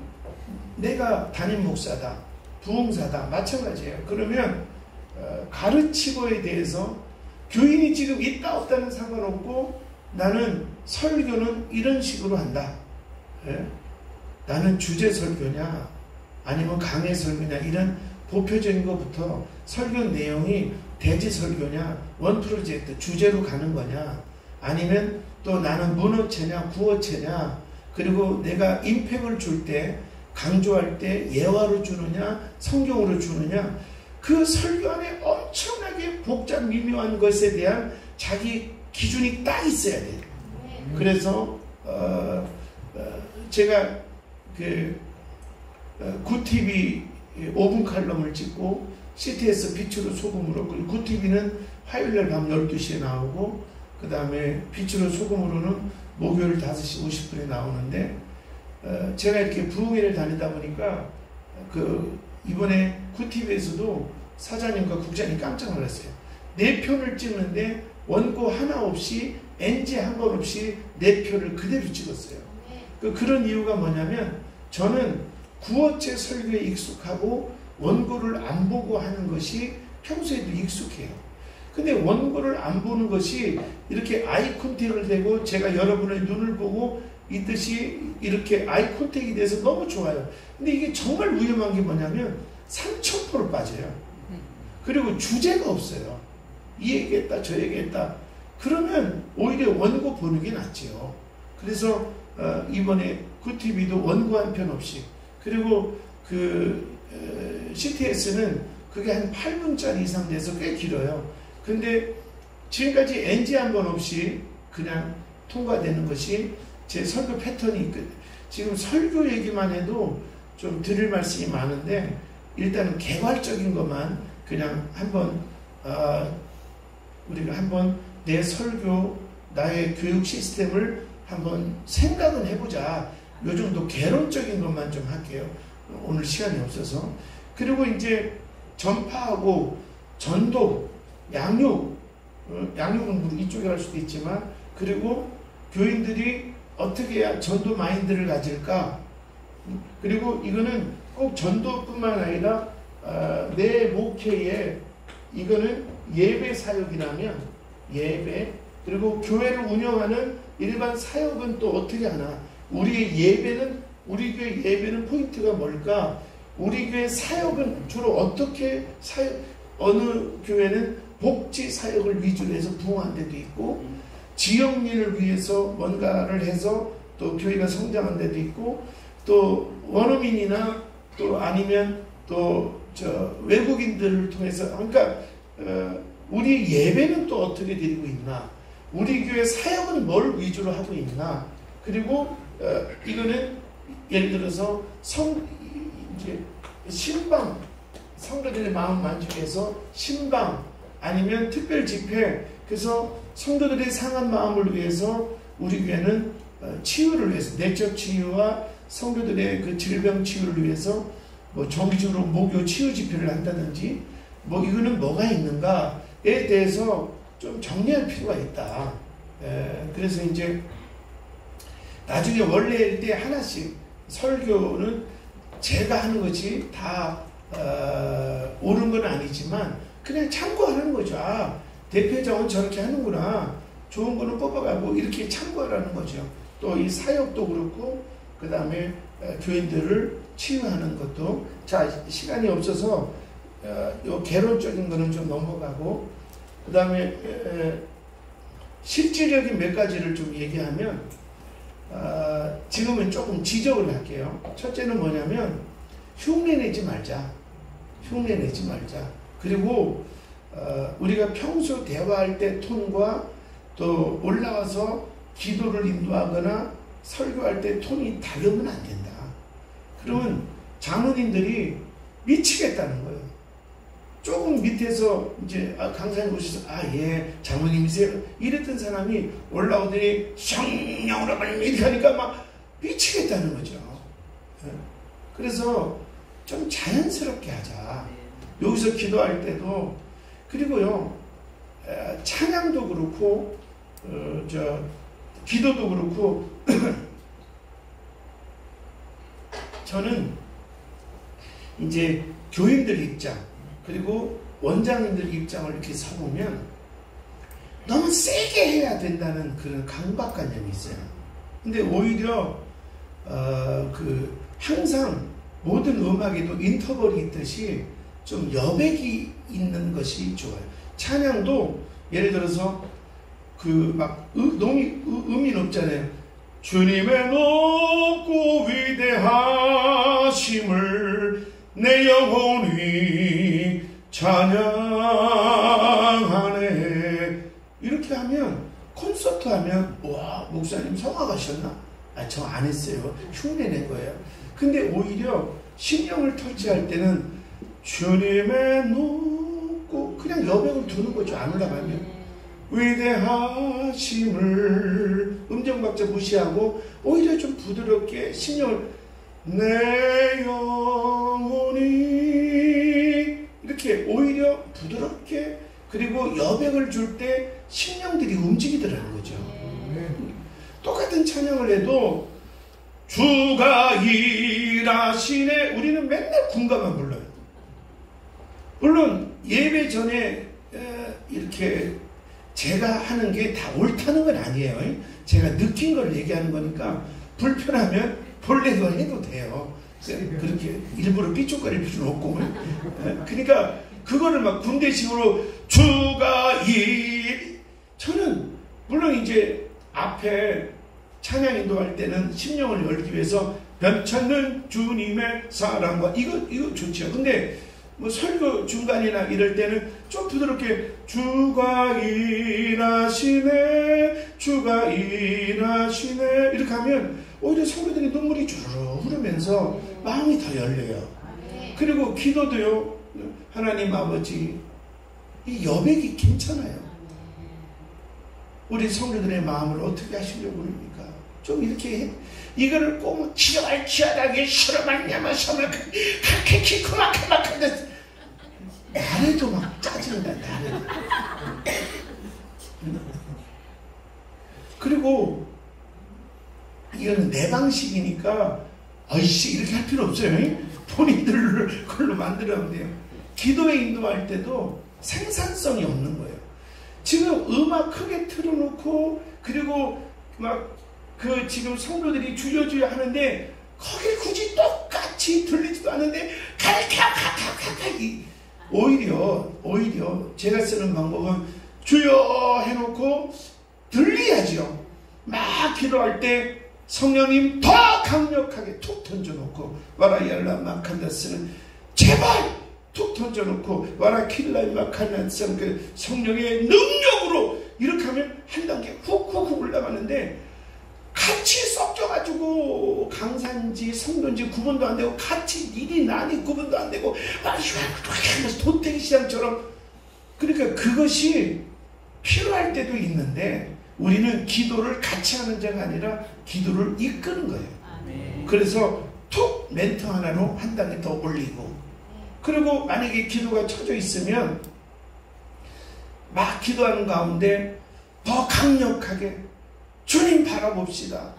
내가 담임 목사다, 부흥사다, 마찬가지예요. 그러면 가르치고에 대해서 교인이 지금 있다 없다는 상관없고, 나는 설교는 이런 식으로 한다. 예? 나는 주제 설교냐 아니면 강해 설교냐, 이런 보표적인 것부터 설교 내용이 대지 설교냐, 원 프로젝트 주제로 가는 거냐, 아니면 또 나는 문어체냐 구어체냐, 그리고 내가 임팩을 줄 때, 강조할 때 예화로 주느냐 성경으로 주느냐, 그 설교 안에 엄청나게 복잡 미묘한 것에 대한 자기 기준이 딱 있어야 돼요. 그래서 제가 구TV 5분 칼럼을 찍고 CTS 빛으로 소금으로, 그리고 구TV는 화요일날 밤 12시에 나오고, 그 다음에 빛으로 소금으로는 목요일 5시 50분에 나오는데, 제가 이렇게 부흥회를 다니다 보니까 이번에 구TV에서도 사장님과 국장님 깜짝 놀랐어요. 4편을 찍는데 원고 하나 없이 NG 한 번 없이 4편을 그대로 찍었어요. 그런 이유가 뭐냐면, 저는 구어체 설교에 익숙하고 원고를 안 보고 하는 것이 평소에도 익숙해요. 근데 원고를 안 보는 것이 이렇게 아이 컨택을 되고 제가 여러분의 눈을 보고 이 뜻이 이렇게 아이 컨택이 돼서 너무 좋아요. 근데 이게 정말 위험한 게 뭐냐면 3000% 빠져요. 그리고 주제가 없어요. 이 얘기했다 저 얘기했다. 그러면 오히려 원고 보는 게 낫지요. 그래서 이번에 구TV도 원고 한 편 없이, 그리고 CTS는 그게 한 8분짜리 이상 돼서 꽤 길어요. 근데 지금까지 NG 한 번 없이 그냥 통과되는 것이 제 설교 패턴이 있거든요. 지금 설교 얘기만 해도 좀 드릴 말씀이 많은데, 일단은 개괄적인 것만 그냥 한번 우리가 한번 내 설교, 나의 교육 시스템을 한번 생각은 해보자. 요 정도 개론적인 것만 좀 할게요. 오늘 시간이 없어서. 그리고 이제 전파하고 전도, 양육, 양육은 이쪽에 할 수도 있지만, 그리고 교인들이 어떻게 해야 전도 마인드를 가질까? 그리고 이거는 꼭 전도뿐만 아니라 내 목회에, 이거는 예배 사역이라면 예배, 그리고 교회를 운영하는 일반 사역은 또 어떻게 하나? 우리의 예배는, 우리 교회 예배는 포인트가 뭘까? 우리 교회 사역은 주로 어떻게 어느 교회는 복지 사역을 위주로 해서 부흥한 데도 있고, 지역민을 위해서 뭔가를 해서 또 교회가 성장한 데도 있고, 또 원어민이나 또 아니면 또 외국인들을 통해서, 그러니까 우리 예배는 또 어떻게 드리고 있나, 우리 교회 사역은 뭘 위주로 하고 있나, 그리고 이거는 예를 들어서 이제 신방, 성도들의 마음 만족해서 신방 아니면 특별 집회, 그래서 성도들의 상한 마음을 위해서 우리 교회는 치유를 위해서, 내적 치유와 성도들의 그 질병 치유를 위해서 뭐 정기적으로 목요 치유 집회를 한다든지, 뭐 이거는 뭐가 있는가에 대해서 좀 정리할 필요가 있다. 그래서 이제 나중에 원래일 때 하나씩, 설교는 제가 하는 것이 다 옳은 건 아니지만 그냥 참고하는 거죠. 아, 대표장은 저렇게 하는구나, 좋은 거는 뽑아가고 이렇게 참고하라는 거죠. 또 이 사역도 그렇고, 그 다음에 교인들을 치유하는 것도. 자, 시간이 없어서 요 개론적인 거는 좀 넘어가고, 그 다음에 실질적인 몇 가지를 좀 얘기하면, 지금은 조금 지적을 할게요. 첫째는 뭐냐면 흉내내지 말자. 흉내내지 말자. 그리고 우리가 평소 대화할 때 톤과 또 올라와서 기도를 인도하거나 설교할 때 톤이 다르면 안 된다. 그러면 장로님들이 미치겠다는 거예요. 조금 밑에서 이제 강사님 오셔서 예 장로님이세요 이랬던 사람이 올라오더니 성령으로 말하면 이렇게 하니까 막 미치겠다는 거죠. 그래서 좀 자연스럽게 하자. 여기서 기도할 때도. 그리고요, 찬양도 그렇고 기도도 그렇고 저는 이제 교인들 입장 그리고 원장님들 입장을 이렇게 서보면 너무 세게 해야 된다는 그런 강박관념이 있어요. 근데 오히려 항상 모든 음악에도 인터벌이 있듯이 좀 여백이 있는 것이 좋아요. 찬양도 예를 들어서 너무 의미 없잖아요. 주님의 높고 위대하심을 내 영혼이 찬양하네. 이렇게 하면, 콘서트 하면 와, 목사님 성악하셨나? 저 안 했어요. 흉내낸 거예요. 근데 오히려 신령을 터치할 때는 주님의 높고 그냥 여백을 두는 거죠. 안 올라가면 위대하심을 음정박자 무시하고 오히려 좀 부드럽게 신령을 내 영혼이 이렇게 오히려 부드럽게, 그리고 여백을 줄 때 신령들이 움직이더라는 거죠. 똑같은 찬양을 해도 주가 일하시네, 우리는 맨날 군가만 불러요. 물론 예배 전에 이렇게 제가 하는 게 다 옳다는 건 아니에요. 제가 느낀 걸 얘기하는 거니까 불편하면 본래도 해도 돼요. 그렇게 일부러 삐죽거릴 필요는 없고. 그러니까 그거를 막 군대식으로 주가 저는 물론 이제 앞에 찬양 인도할 때는 심령을 열기 위해서 변찮는 주님의 사랑과 이거 좋죠. 근데 뭐 설교 중간이나 이럴 때는 좀 부드럽게 주가 일하시네 주가 일하시네 이렇게 하면 오히려 성도들이 눈물이 주르르 흐르면서 마음이 더 열려요. 그리고 기도도요, 하나님 아버지, 이 여백이 괜찮아요. 우리 성도들의 마음을 어떻게 하시려고 그럽니까? 좀 이렇게 이거를 꼭 치열하게 싫어만냐면 서면 그렇게 키크막하는데 나래도 막 짜증나. 나래도. 그리고 이거는 내 방식이니까 아이씨 이렇게 할 필요 없어요. 본인들 걸로 만들어야 돼요. 기도에 인도할 때도 생산성이 없는 거예요. 지금 음악 크게 틀어놓고 그리고 막 지금 성도들이 주여주여 하는데 거기 굳이 똑같이 들리지도 않는데 오히려 제가 쓰는 방법은 주여 해놓고 들려야죠. 막 기도할 때 성령님 더 강력하게 툭 던져놓고 와라이알라 마칸다스는 제발 툭 던져놓고 와라 킬라이마 카나스한 그 성령의 능력으로 이렇게 하면 한 단계 훅훅 올라가는데 같이 섞여가지고 강산지 성도인지 구분도 안 되고 같이 일이 나니 구분도 안 되고 도태기 시장처럼 그러니까 그것이 필요할 때도 있는데 우리는 기도를 같이 하는 자가 아니라 기도를 이끄는 거예요. 그래서 툭 멘트 하나로 한 단계 더 올리고 그리고 만약에 기도가 쳐져 있으면 막 기도하는 가운데 더 강력하게 주님 바라봅시다.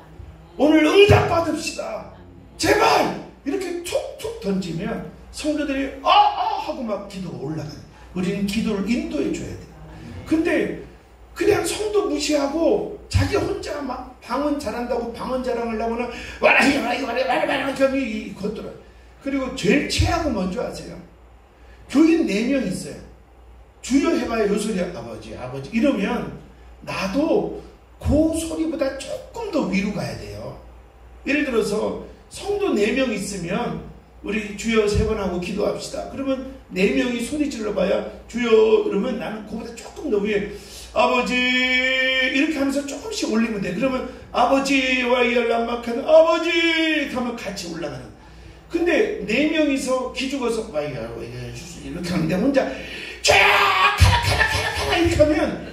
오늘 응답 받읍시다. 제발 이렇게 툭툭 던지면 성도들이 하고 막 기도가 올라가요. 우리는 기도를 인도해 줘야 돼요. 근데 그냥 성도 무시하고 자기 혼자 막 방언 잘한다고 방언 자랑을 하거나 와라 겸이 걷더라. 그리고 제일 최악은 뭔지 아세요? 교인 4명 있어요. 주여 해봐야 요 소리 아버지 이러면 나도 그 소리보다 조금 더 위로 가야 돼요. 예를 들어서 성도 4명 있으면 우리 주여 3번 하고 기도합시다. 그러면 4명이 소리 질러봐야 주여 그러면 나는 그보다 조금 더 위에 아버지 이렇게 하면서 조금씩 올리면 돼. 그러면 아버지와 연락막하는 아버지 하면 같이 올라가는. 근데 4명이서 기죽어서 이렇게 하는데 혼자 카라 이렇게 하면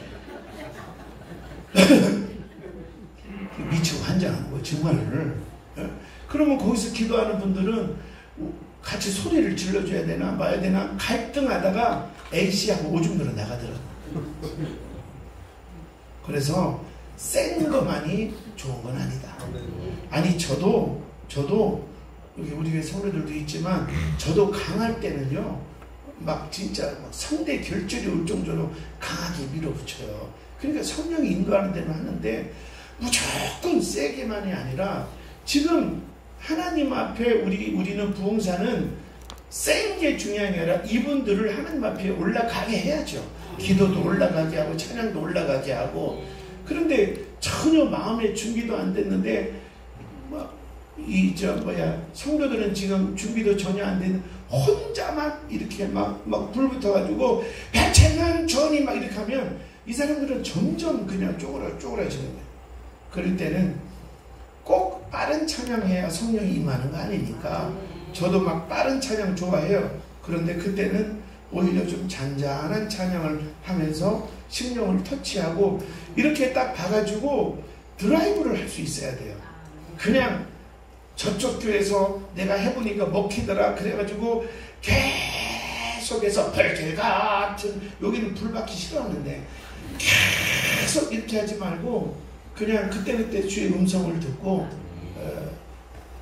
미치고 환장하는 거예요 정말. 그러면 거기서 기도하는 분들은 같이 소리를 질러줘야 되나 마야 되나 갈등하다가 A씨하고 오줌 들어 나가더라고요. 그래서 센 것만이 좋은 건 아니다. 아니 저도 우리 교회 성도들도 있지만 저도 강할 때는요 막 진짜 막 성대 결절이 올 정도로 강하게 밀어붙여요. 그러니까 성령이 인도하는 데는 하는데 무조건 세게만이 아니라 지금 하나님 앞에 우리는 부흥사는 센 게 중요한 게 아니라 이분들을 하나님 앞에 올라가게 해야죠. 기도도 올라가게 하고 찬양도 올라가게 하고. 그런데 전혀 마음의 준비도 안 됐는데 성도들은 지금 준비도 전혀 안 되는 혼자만 이렇게 막 불 붙어가지고 배채는 전이 막 이렇게 하면 이 사람들은 점점 그냥 쪼그라지는 거예요. 그럴 때는 꼭 빠른 찬양해야 성령이 임하는 거 아니니까 저도 막 빠른 찬양 좋아해요. 그런데 그때는 오히려 좀 잔잔한 찬양을 하면서 심령을 터치하고 이렇게 딱 봐가지고 드라이브를 할 수 있어야 돼요. 그냥 저쪽 교회에서 내가 해보니까 먹히더라 그래가지고 계속해서 별길 같은 여기는 불 받기 싫어하는데 계속 이렇게 하지 말고 그냥 그때그때 주의 음성을 듣고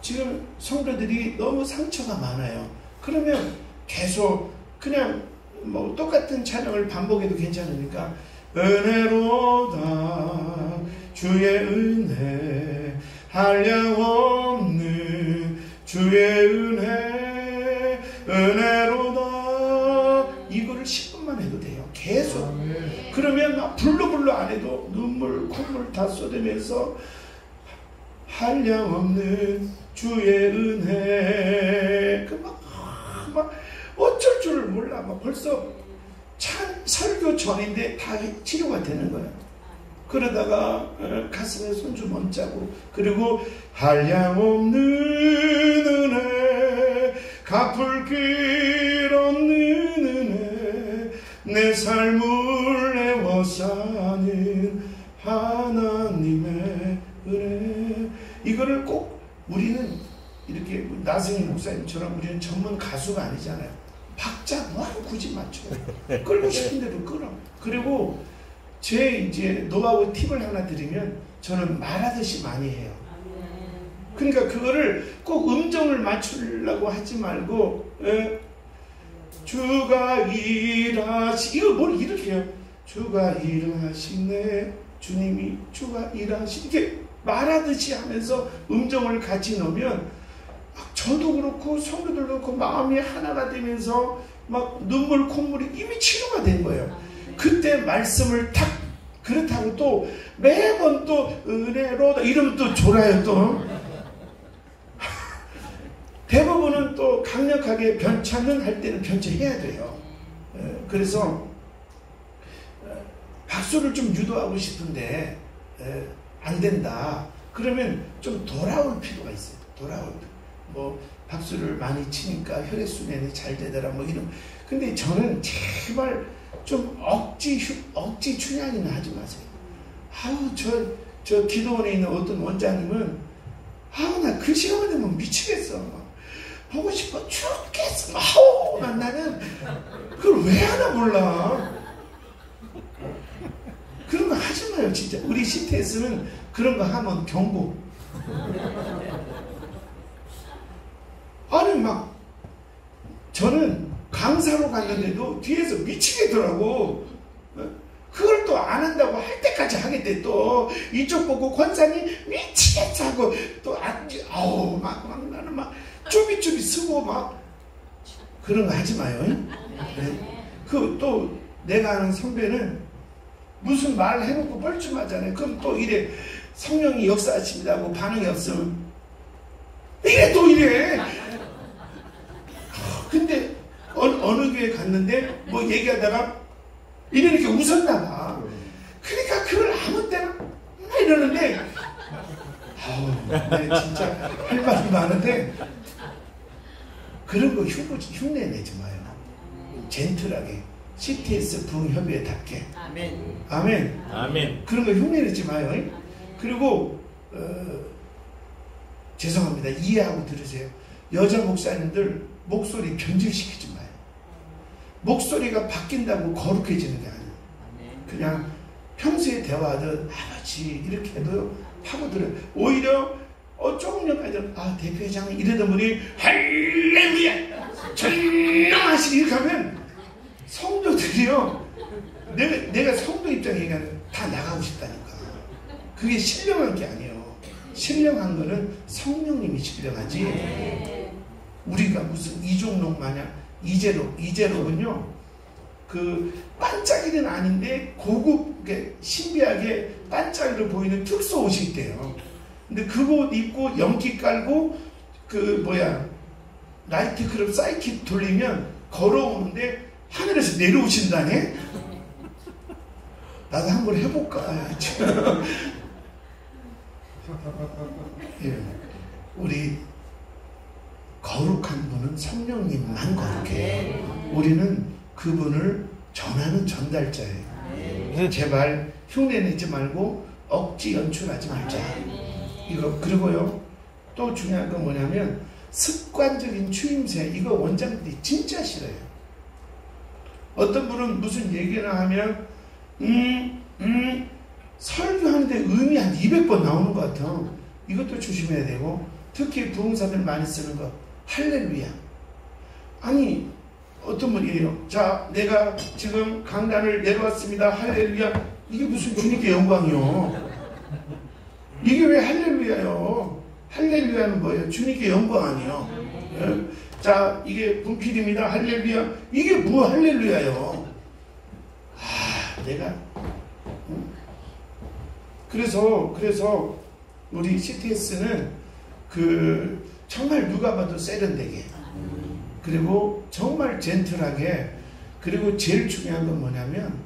지금 성도들이 너무 상처가 많아요. 그러면 계속 그냥 똑같은 찬양을 반복해도 괜찮으니까 은혜로다 주의 은혜 한량없는 주의 은혜로다 이거를 10분만 해도 돼요. 계속. 그러면 막 불러 안 해도 눈물 콧물 다 쏟으면서 한량없는 주의 은혜 막 어쩔 줄 몰라. 막 벌써 설교 전인데 다 치료가 되는 거예요. 그러다가 가슴에 손 좀 얹자고 그리고 한량없는 은혜 갚을 길 없는 은혜 내 삶을 내워 사는 하나님의 은혜 이거를 꼭 우리는 이렇게 나승희 목사님처럼 우리는 전문 가수가 아니잖아요. 박자 뭐하러 굳이 맞춰요. 끌고 싶은 대로 끌어. 그리고 제 이제 노하우 팁을 하나 드리면 저는 말하듯이 많이 해요. 그러니까 그거를 꼭 음정을 맞추려고 하지 말고 주가 이거 뭘 이렇게 해요. 주가 일하시네 주님이 주가 일하시 이렇게 말하듯이 하면서 음정을 같이 넣으면 저도 그렇고 성도들도 그렇고 마음이 하나가 되면서 막 눈물 콧물이 이미 치료가 된 거예요. 그때 말씀을 탁 그렇다고 또 매번 또 은혜로 이러면 또 졸아요 또. 대부분은 또 강력하게 변차는 할 때는 변차해야 돼요. 그래서 박수를 좀 유도하고 싶은데 안 된다. 그러면 좀 돌아올 필요가 있어요. 돌아올 필요. 뭐 박수를 많이 치니까 혈액순환이 잘 되더라 뭐 이런. 근데 저는 제발 좀 억지 춘향이나 하지 마세요. 아우 저 기도원에 있는 어떤 원장님은 아우 나 그 시간만 되면 미치겠어. 보고 싶어 죽겠어. 아우 나는 그걸 왜 하나 몰라. 그런 거 하지 마요 진짜. 우리 CTS는 그런 거 하면 경고. 아니 막 저는 강사로 갔는데도 뒤에서 미치겠더라고. 그걸 또 안 한다고 할 때까지 하겠대. 또 이쪽 보고 권사님 미치겠어 하고 또 아우 막 나는 막 쭈비쭈비 쓰고 막 그런 거 하지 마요. 네. 그 또 내가 아는 선배는 무슨 말 해놓고 뻘쭘하잖아요. 그럼 또 이래 성령이 역사하십니다 하고 반응이 없으면 이래 또 이래. 근데 어느 교회 갔는데 뭐 얘기하다가 이렇게 웃었나 봐. 그러니까 그걸 아무 때나 막 이러는데 아우 진짜 할 말이 많은데 그런 거 흉내 내지 마요. 젠틀하게 CTS 부흥협의회답게. 아멘. 아멘. 아멘. 그런 거 흉내 내지 마요. 그리고 죄송합니다. 이해하고 들으세요. 여자 목사님들 목소리 변질시키지 마요. 목소리가 바뀐다고 거룩해지는 게 아니에요. 그냥 평소에 대화하듯 아버지 이렇게 해도 파고들어요. 오히려 조금 전까지 대표회장님 이러던 분이 할렐루야 전능하시니 이렇게 하면 성도들이요 내가 성도 입장에 얘기하는 다 나가고 싶다니까. 그게 신령한 게 아니에요. 신령한 거는 성령님이 신령하지. 우리가 무슨 이종록 마냥 이재록은요 그 반짝이는 아닌데 고급 신비하게 반짝이로 보이는 특수 옷이 있대요. 근데 그 옷 입고 연기 깔고 나이트클럽 사이킥 돌리면 걸어오는데 하늘에서 내려오신다네. 나도 한번 해볼까. 예. 우리 거룩한 분은 성령님만 거룩해요. 우리는 그분을 전하는 전달자예요. 제발 흉내내지 말고 억지 연출하지 말자. 이거. 그리고요 또 중요한 건 뭐냐면 습관적인 추임새. 이거 원장들이 진짜 싫어요. 어떤 분은 무슨 얘기나 하면 설교하는데 음이 한 200번 나오는 것 같아. 이것도 조심해야 되고, 특히 부흥사들 많이 쓰는 거 할렐루야. 아니 어떤 분이에요. 자, 내가 지금 강단을 내려왔습니다. 할렐루야. 이게 무슨 주님께 영광이요. 이게 왜 할렐루야요. 할렐루야는 뭐예요? 주님께 영광 아니요. 예? 자, 이게 분필입니다. 할렐루야. 이게 뭐 할렐루야요. 내가 그래서 우리 CTS는 정말 누가 봐도 세련되게, 그리고 정말 젠틀하게, 그리고 제일 중요한 건 뭐냐면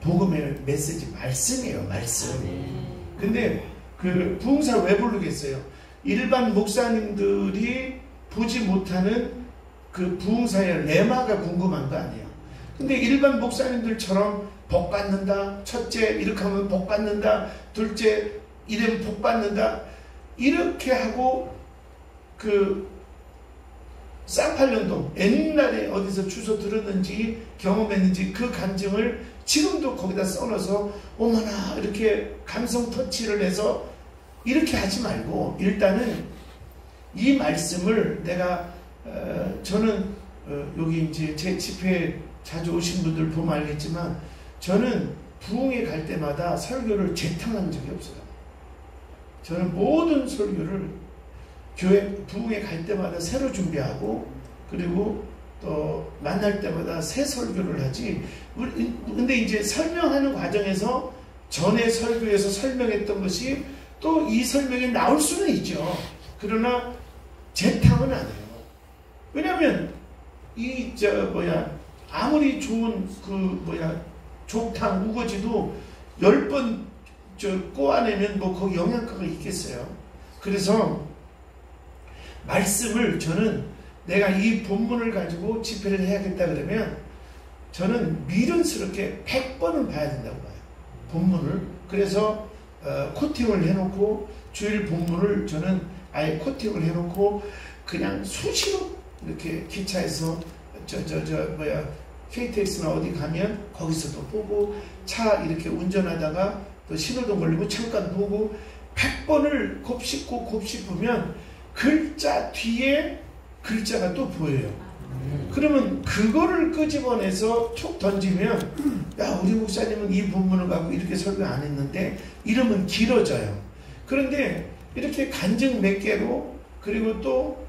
복음의 메시지 말씀이에요. 말씀. 근데 부흥사 왜 부르겠어요? 일반 목사님들이 보지 못하는 부흥사의 레마가 궁금한 거 아니에요. 근데 일반 목사님들처럼 복 받는다, 첫째 이렇게 하면 복 받는다, 둘째 이러면 복 받는다, 이렇게 하고 쌍팔년도 옛날에 어디서 주소 들었는지 경험했는지 그 감정을 지금도 거기다 써놔서 어머나 이렇게 감성 터치를 해서 이렇게 하지 말고, 일단은 이 말씀을 저는 여기 이제 제 집회에 자주 오신 분들 보면 알겠지만, 저는 부흥회 갈 때마다 설교를 재탕한 적이 없어요. 저는 모든 설교를 교회 부흥회 갈 때마다 새로 준비하고, 그리고 또 만날 때마다 새 설교를 하지. 근데 이제 설명하는 과정에서 전에 설교에서 설명했던 것이 또 이 설명에 나올 수는 있죠. 그러나 재탕은 안 해요. 왜냐면 아무리 좋은 족탕 우거지도 10번 꼬아내면 뭐 거기 영양가가 있겠어요. 그래서 말씀을 저는 내가 이 본문을 가지고 집회를 해야겠다 그러면 저는 미련스럽게 100번은 봐야 된다고 봐요. 본문을. 그래서 코팅을 해놓고 주일 본문을 저는 아예 코팅을 해놓고 그냥 수시로 이렇게 기차에서 KTX나 어디 가면 거기서도 보고 차 이렇게 운전하다가 또 신호등 걸리고 잠깐 보고 100번을 곱씹으면 글자 뒤에 글자가 또 보여요. 그러면 그거를 끄집어내서 툭 던지면 야 우리 목사님은 이 본문을 갖고 이렇게 설교 안 했는데 이러면 길어져요. 그런데 이렇게 간증 몇 개로 그리고 또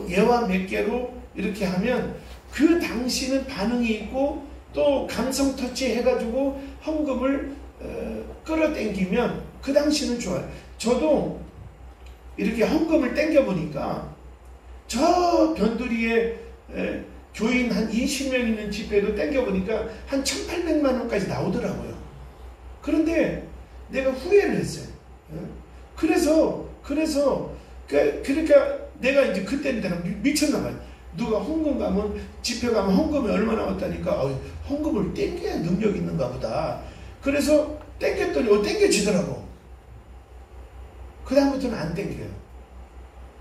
예화 몇 개로 이렇게 하면 그 당시는 반응이 있고 또 감성 터치 해가지고 헌금을 끌어당기면 그 당시는 좋아요. 저도 이렇게 헌금을 당겨보니까 저 변두리에 교인 한 20명 있는 집회도 당겨보니까 한 1,800만 원까지 나오더라고요. 그런데 내가 후회를 했어요. 그래서 그러니까 내가 이제 그때는 미쳤나 봐요. 누가 헌금 가면 집회 가면 헌금이 얼마 나왔다니까 헌금을 땡겨야 능력 있는가 보다. 그래서 땡겼더니 땡겨지더라고. 그 다음부터는 안 땡겨요.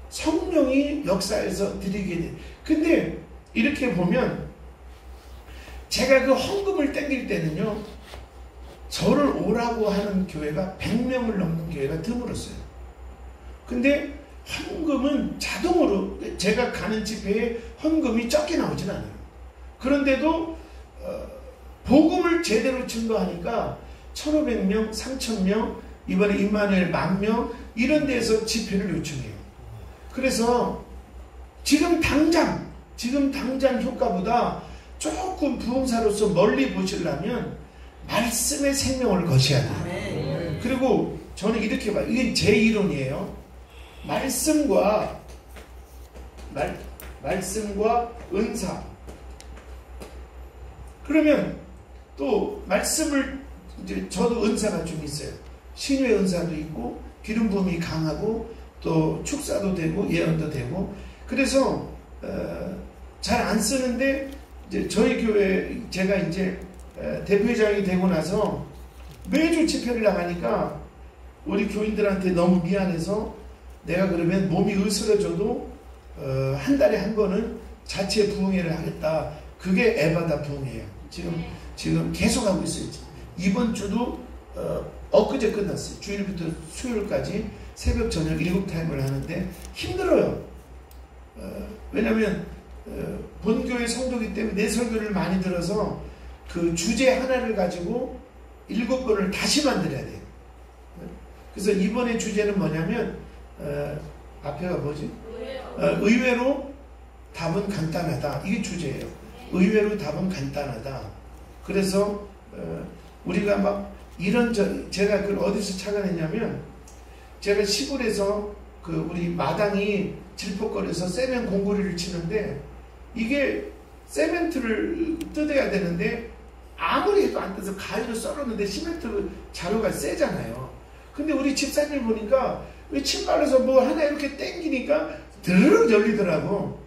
성령이 역사에서 드리게 돼. 근데 이렇게 보면 제가 그 헌금을 땡길 때는요 저를 오라고 하는 교회가 100명을 넘는 교회가 드물었어요. 근데 헌금은 자동으로 제가 가는 집회에 헌금이 적게 나오진 않아요. 그런데도 복음을 제대로 증거하니까 1,500명, 3,000명, 이번에 임마누엘 10,000명 이런 데서 집회를 요청해요. 그래서 지금 당장 효과보다 조금 부흥사로서 멀리 보시려면 말씀의 생명을 거셔야 돼요. 그리고 저는 이렇게 봐요. 이게 제 이론이에요. 말씀과 은사. 그러면 또 말씀을 이제 저도 은사가 좀 있어요. 신유의 은사도 있고 기름 부음이 강하고 또 축사도 되고 예언도 되고 그래서 잘 안 쓰는데 이제 저희 교회 제가 이제 대표회장이 되고 나서 매주 집회를 나가니까 우리 교인들한테 너무 미안해서 내가 그러면 몸이 으스러져도 한 달에 한 번은 자체 부흥회를 하겠다. 그게 에바다 부흥회예요. 지금 계속 하고 있어요. 이번 주도 엊그제 끝났어요. 주일부터 수요일까지 새벽 저녁 7타임을 하는데 힘들어요. 왜냐하면 본교회 성도기 때문에 내 설교를 많이 들어서 그 주제 하나를 가지고 7번을 다시 만들어야 돼요. 그래서 이번에 주제는 뭐냐면 앞에가 뭐지? 의외로 답은 간단하다. 이게 주제예요. 의외로 답은 간단하다. 그래서 우리가 막 제가 그걸 어디서 찾아냈냐면 제가 시골에서 그 우리 마당이 질퍽거려서 세멘 공구리를 치는데 이게 세멘트를 뜯어야 되는데 아무리 해도 안 뜯어서 가위로 썰었는데 시멘트 자루가 세잖아요. 근데 우리 집사님 보니까 침 발라서 뭐 하나 이렇게 땡기니까 드르륵 열리더라고.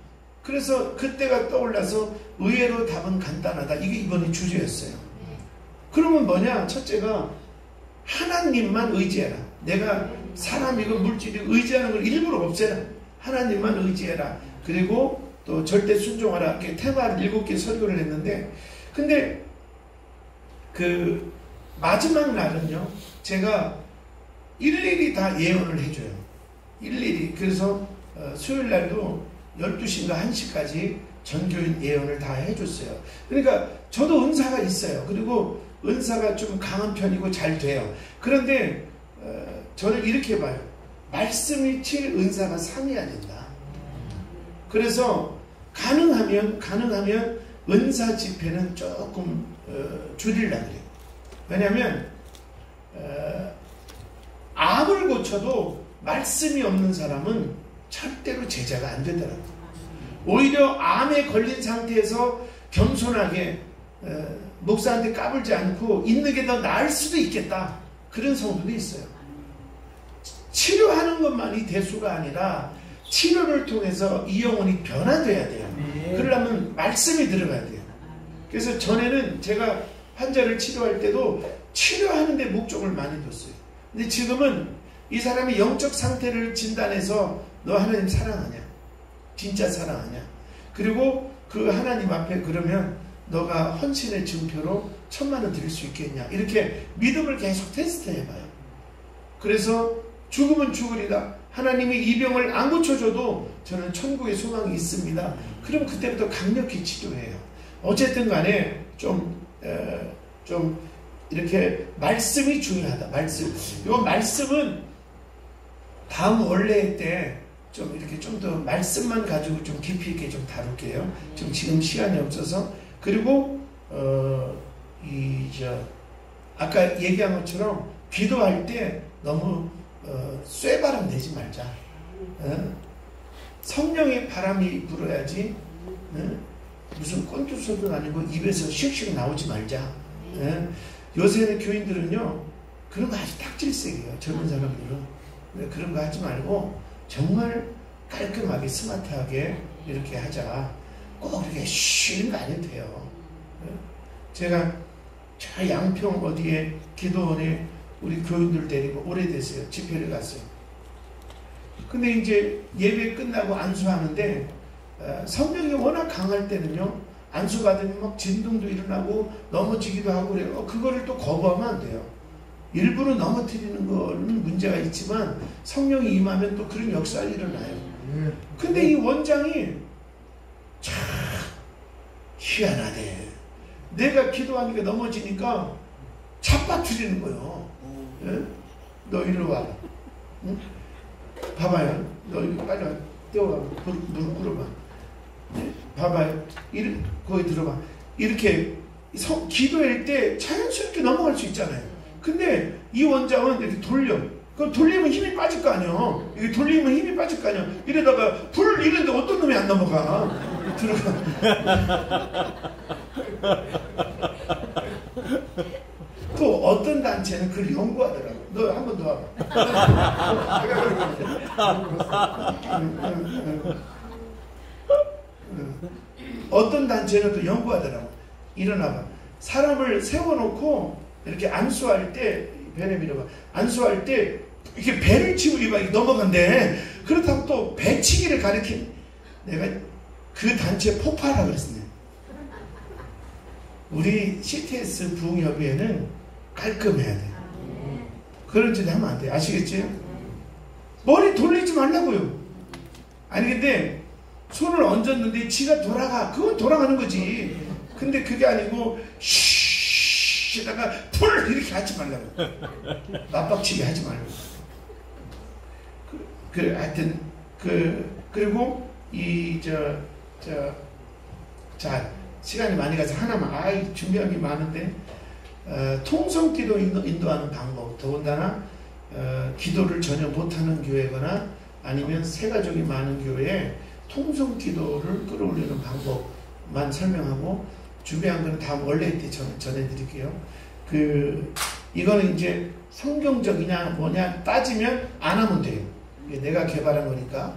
그래서 그때가 떠올라서 의외로 답은 간단하다. 이게 이번에 주제였어요. 그러면 뭐냐? 첫째가 하나님만 의지해라. 내가 사람이고 물질이고 의지하는 걸 일부러 없애라. 하나님만 의지해라. 그리고 또 절대 순종하라. 이렇게 테마를 7개 설교를 했는데 근데 그 마지막 날은요. 제가 일일이 다 예언을 해줘요. 일일이. 그래서 수요일 날도 12시인가 1시까지 전교인 예언을 다 해줬어요. 그러니까 저도 은사가 있어요. 그리고 은사가 좀 강한 편이고 잘 돼요. 그런데 저는 이렇게 봐요. 말씀이 칠 은사가 3이어야 된다. 그래서 가능하면 은사 집회는 조금 줄이려고 그래요. 왜냐하면 암을 고쳐도 말씀이 없는 사람은 절대로 제자가 안 되더라고요. 오히려 암에 걸린 상태에서 겸손하게 목사한테 까불지 않고 있는 게 더 나을 수도 있겠다. 그런 성도도 있어요. 치료하는 것만이 대수가 아니라 치료를 통해서 이 영혼이 변화돼야 돼요. 그러려면 말씀이 들어가야 돼요. 그래서 전에는 제가 환자를 치료할 때도 치료하는 데 목적을 많이 뒀어요. 근데 지금은 이 사람의 영적 상태를 진단해서 너 하나님 사랑하냐? 진짜 사랑하냐? 그리고 그 하나님 앞에 그러면 너가 헌신의 증표로 1,000,000원 드릴 수 있겠냐? 이렇게 믿음을 계속 테스트해봐요. 그래서 죽으면 죽으리라. 하나님이 이 병을 안 고쳐줘도 저는 천국의 소망이 있습니다. 그럼 그때부터 강력히 치료해요. 어쨌든 간에 좀 이렇게 말씀이 중요하다. 말씀. 이 말씀은 다음 원래 때 좀 이렇게 좀 더 말씀만 가지고 좀 깊이 있게 좀 다룰게요. 좀 지금 시간이 없어서. 그리고 아까 얘기한 것처럼 기도할 때 너무 쇠바람 내지 말자. 성령의 바람이 불어야지. 무슨 꼰두소도 아니고 입에서 슉슉 나오지 말자. 요새는 교인들은요 그런 거 아주 딱질색이에요. 젊은 사람들은. 그런 거 하지 말고 정말 깔끔하게 스마트하게 이렇게 하자. 꼭 이렇게 쉬는 거 아니어도 돼요. 제가 저 양평 어디에 기도원에 우리 교인들 데리고 오래됐어요. 집회를 갔어요. 근데 이제 예배 끝나고 안수하는데 성령이 워낙 강할 때는요 안수 받으면 막 진동도 일어나고 넘어지기도 하고 그래요. 그거를 또 거부하면 안 돼요. 일부러 넘어뜨리는 거는 문제가 있지만 성령이 임하면 또 그런 역사가 일어나요. 근데 이 원장이 참 희한하대. 내가 기도하니까 넘어지니까 잡아뜨리는 거예요. 너 이리로 와라. 응? 봐봐요. 너 이거 빨리 와. 뛰어가. 무릎 꿇어봐. 봐봐요. 거기 들어봐. 이렇게 기도할 때 자연스럽게 넘어갈 수 있잖아요. 근데 이 원장은 이렇게 돌려. 그럼 돌리면 힘이 빠질 거 아니에요. 이게 돌리면 힘이 빠질 거 아니에요. 이러다가 불 이런데 어떤 놈이 안 넘어가. 들어가. 또 어떤 단체는 그걸 연구하더라고. 너 한 번 더 와봐. 어떤 단체는 또 연구하더라고. 일어나봐. 사람을 세워놓고 이렇게 안수할 때 배를 밀어봐. 안수할 때 이렇게 배를 치고 이렇게 넘어간대. 그렇다고 또 배치기를 가르친. 내가 그 단체 폭파하라 그랬어요. 우리 CTS 부흥협의회는 깔끔해야 돼. 그런 짓 하면 안 돼. 아시겠지? 머리 돌리지 말라고요. 아니 근데 손을 얹었는데 지가 돌아가. 그건 돌아가는 거지. 근데 그게 아니고 쉬다가 불 이렇게 하지 말라고. 맞박치게 하지 말라고. 하여튼 그리고 자 시간이 많이 가서 하나만 준비한 게 많은데 통성기도 인도하는 방법. 더군다나 기도를 전혀 못하는 교회거나 아니면 새가족이 많은 교회에 통성기도를 끌어올리는 방법만 설명하고 준비한 거는 다음 원래 때 전해드릴게요. 이거는 이제 성경적이냐 뭐냐 따지면 안 하면 돼요. 내가 개발한 거니까.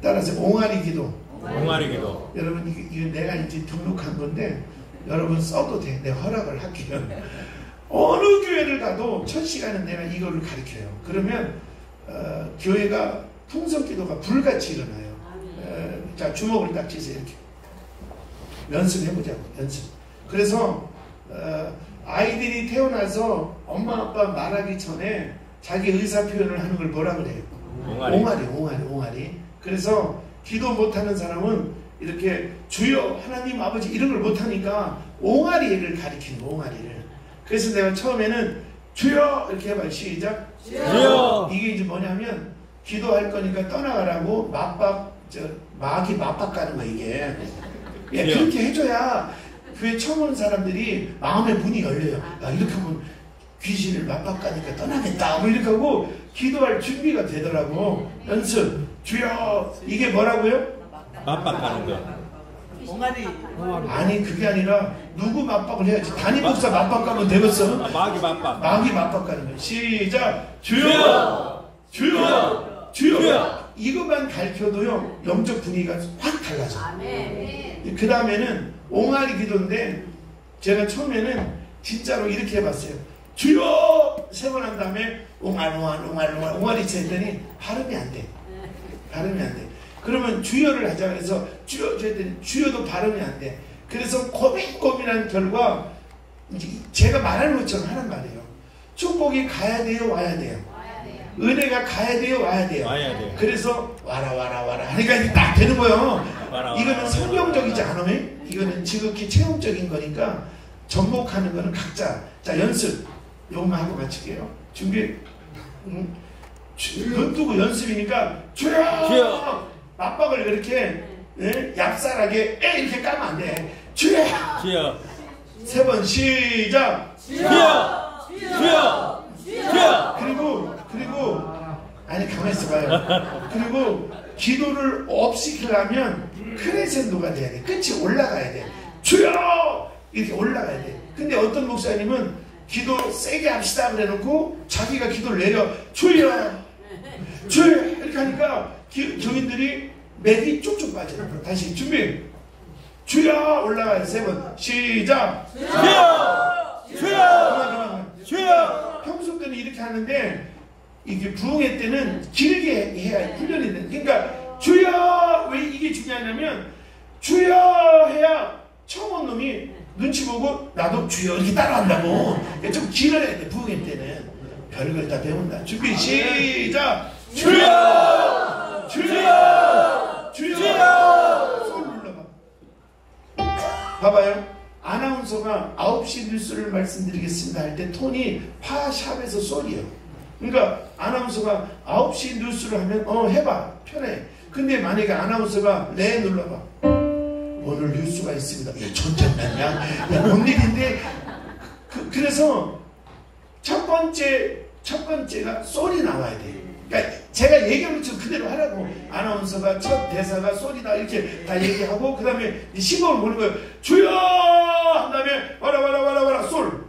따라서 옹알이 기도. 옹알이 기도. 여러분 이거 내가 이제 등록한 건데 여러분 써도 돼. 내가 허락을 할게요. 어느 교회를 가도 첫 시간은 내가 이거를 가르쳐요. 그러면 교회가 통성기도가 불같이 일어나요. 자 주먹을 딱 쥐세요. 이렇게 연습해보자고. 연습. 그래서 아이들이 태어나서 엄마 아빠 말하기 전에 자기 의사표현을 하는 걸 뭐라 그래요? 옹알이. 그래서 기도 못하는 사람은 이렇게 주여 하나님 아버지 이런 걸 못하니까 옹알이를 가리키는 거. 옹알이를. 그래서 내가 처음에는 주여 이렇게 해봐요. 시작. 주여. 이게 이제 뭐냐면 기도할 거니까 떠나가라고 마귀 맞박 가는 거야 이게. 예, 그렇게 해줘야 교회 처음 오는 사람들이 마음의 문이 열려요. 야, 이렇게 하면 귀신을 맞박가니까 떠나겠다 뭐 이렇게 하고 기도할 준비가 되더라고. 연습. 주여. 이게 뭐라고요? 맞박가는 거. 옹알이. 아니 그게 아니라 누구 맞박을 해야지. 담임 목사 맞박가면 되겠어? 마귀 맞박. 마귀 맞박가는 거야. 시작. 주여. 주여. 주여. 이것만 가르쳐도요 영적 분위기가 확 달라져. 그 다음에는 옹알이 기도인데 제가 처음에는 진짜로 이렇게 해봤어요. 주여! 3번 한 다음에 옹알이 했더니 발음이 안 돼. 발음이 안 돼. 그러면 주여를 하자 그래서 주여 했더니 주여도 발음이 안 돼. 그래서 고민한 결과 이제 제가 말하는 것처럼 하는 말이에요. 축복이 가야 돼요, 와야 돼요? 은혜가 가야 돼요, 와야 돼요? 와야 돼요. 그래서 와라 하니까 이제 딱 되는 거예요. 와라, 이거는 와라, 성경적이지 않아요? 이거는 지극히 체험적인 거니까 접목하는 거는 각자. 자, 연습 요것만 하고 마칠게요. 준비. 눈 뜨고 연습이니까 주여! 주여! 맞박을 그렇게 얍살하게 이렇게 까면 안 돼. 주여! 주여. 3번 시작! 주여! 주여! 주여! 그리고 아니 가만히 있어봐요. 그리고 기도를 업시키려면 크레센도가 돼야 돼. 끝이 올라가야 돼. 주여! 이렇게 올라가야 돼. 근데 어떤 목사님은 기도 세게 합시다 그래놓고 자기가 기도를 내려 주여! 주여! 이렇게 하니까 교인들이 맥이 쭉쭉 빠져요. 다시 준비. 주여! 올라가요. 3번 시작! 주여! 주여! 주여! 평소 때는 이렇게 하는데 이게 부흥회 때는 길게 해야 훈련이 돼. 그러니까 주여! 왜 이게 중요하냐면 주여! 해야 처음 온 놈이 눈치 보고 나도 주여 이렇게 따라한다고. 그러니까 좀 길어야 돼. 부흥회 때는 별걸 다 배운다. 준비 시작! 주여! 주여! 주여! 손 눌러봐. 봐봐요. 아나운서가 9시 뉴스를 말씀드리겠습니다 할 때 톤이 파샵에서 솔이에요. 그러니까 아나운서가 9시 뉴스를 하면 해봐 편해. 근데 만약에 아나운서가 네 눌러봐. 오늘 뉴스가 있습니다. 이게 전쟁났냐? 뭔 일인데? 그래서 첫 번째가 솔이 나와야 돼. 그러니까 제가 얘기한 것처럼 그대로 하라고. 아나운서가 첫 대사가 솔이다 이렇게 다 얘기하고 그 다음에 시범을 보는 거예요. 주여! 한 다음에 와라 솔.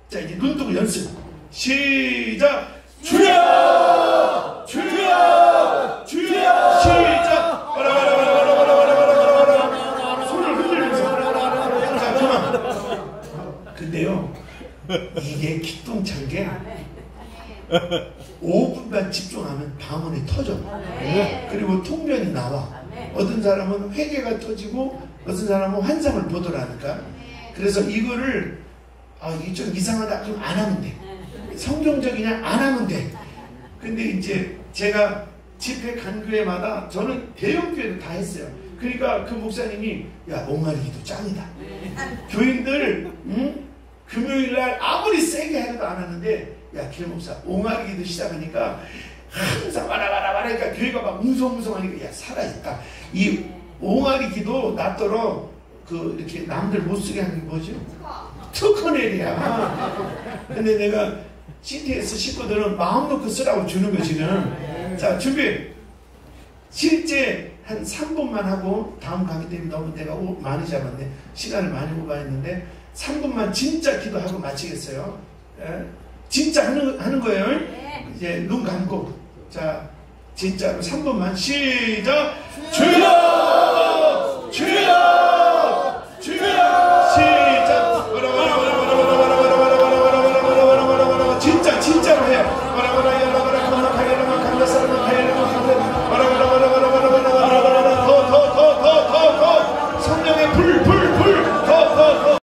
자 이제 눈 뜨고 연습. 시작! 주여! 주여! 주여! 시작! 와라 손을 흔들면서. 자 그만. 근데요 이게 기똥찬 게 5분간 집중하면 방언이 터져. 그리고 통변이 나와. 어떤 사람은 회개가 터지고 어떤 사람은 환상을 보더라니까. 그래서 이거를 이게 좀 이상하다 좀 안 하면 돼. 성경적이냐 안 하면 돼. 근데 이제 제가 집회 간 교회마다 저는 대형 교회도 다 했어요. 그러니까 그 목사님이 야 옹알이 기도 짱이다. 교인들 금요일날 아무리 세게 해도 안 하는데 야 길목사 옹알이 기도 시작하니까 항상 와라 그러니까 교회가 막 웅성웅성하니까 야 살아있다. 이 옹알이 기도 나더러 그 이렇게 남들 못쓰게 하는 게 뭐죠? 특허넬이야. 근데 내가 CTS 식구들은 마음 놓고 쓰라고 주는 거 지금. 자 준비. 실제 한 3분만 하고 다음 강의 때문에 너무 내가 많이 잡았네. 시간을 많이 오버했는데 3분만 진짜 기도하고 마치겠어요. 예? 진짜 하는 거예요. 이제 눈 감고. 자 진짜로 3분만 시작. 주여! 주여!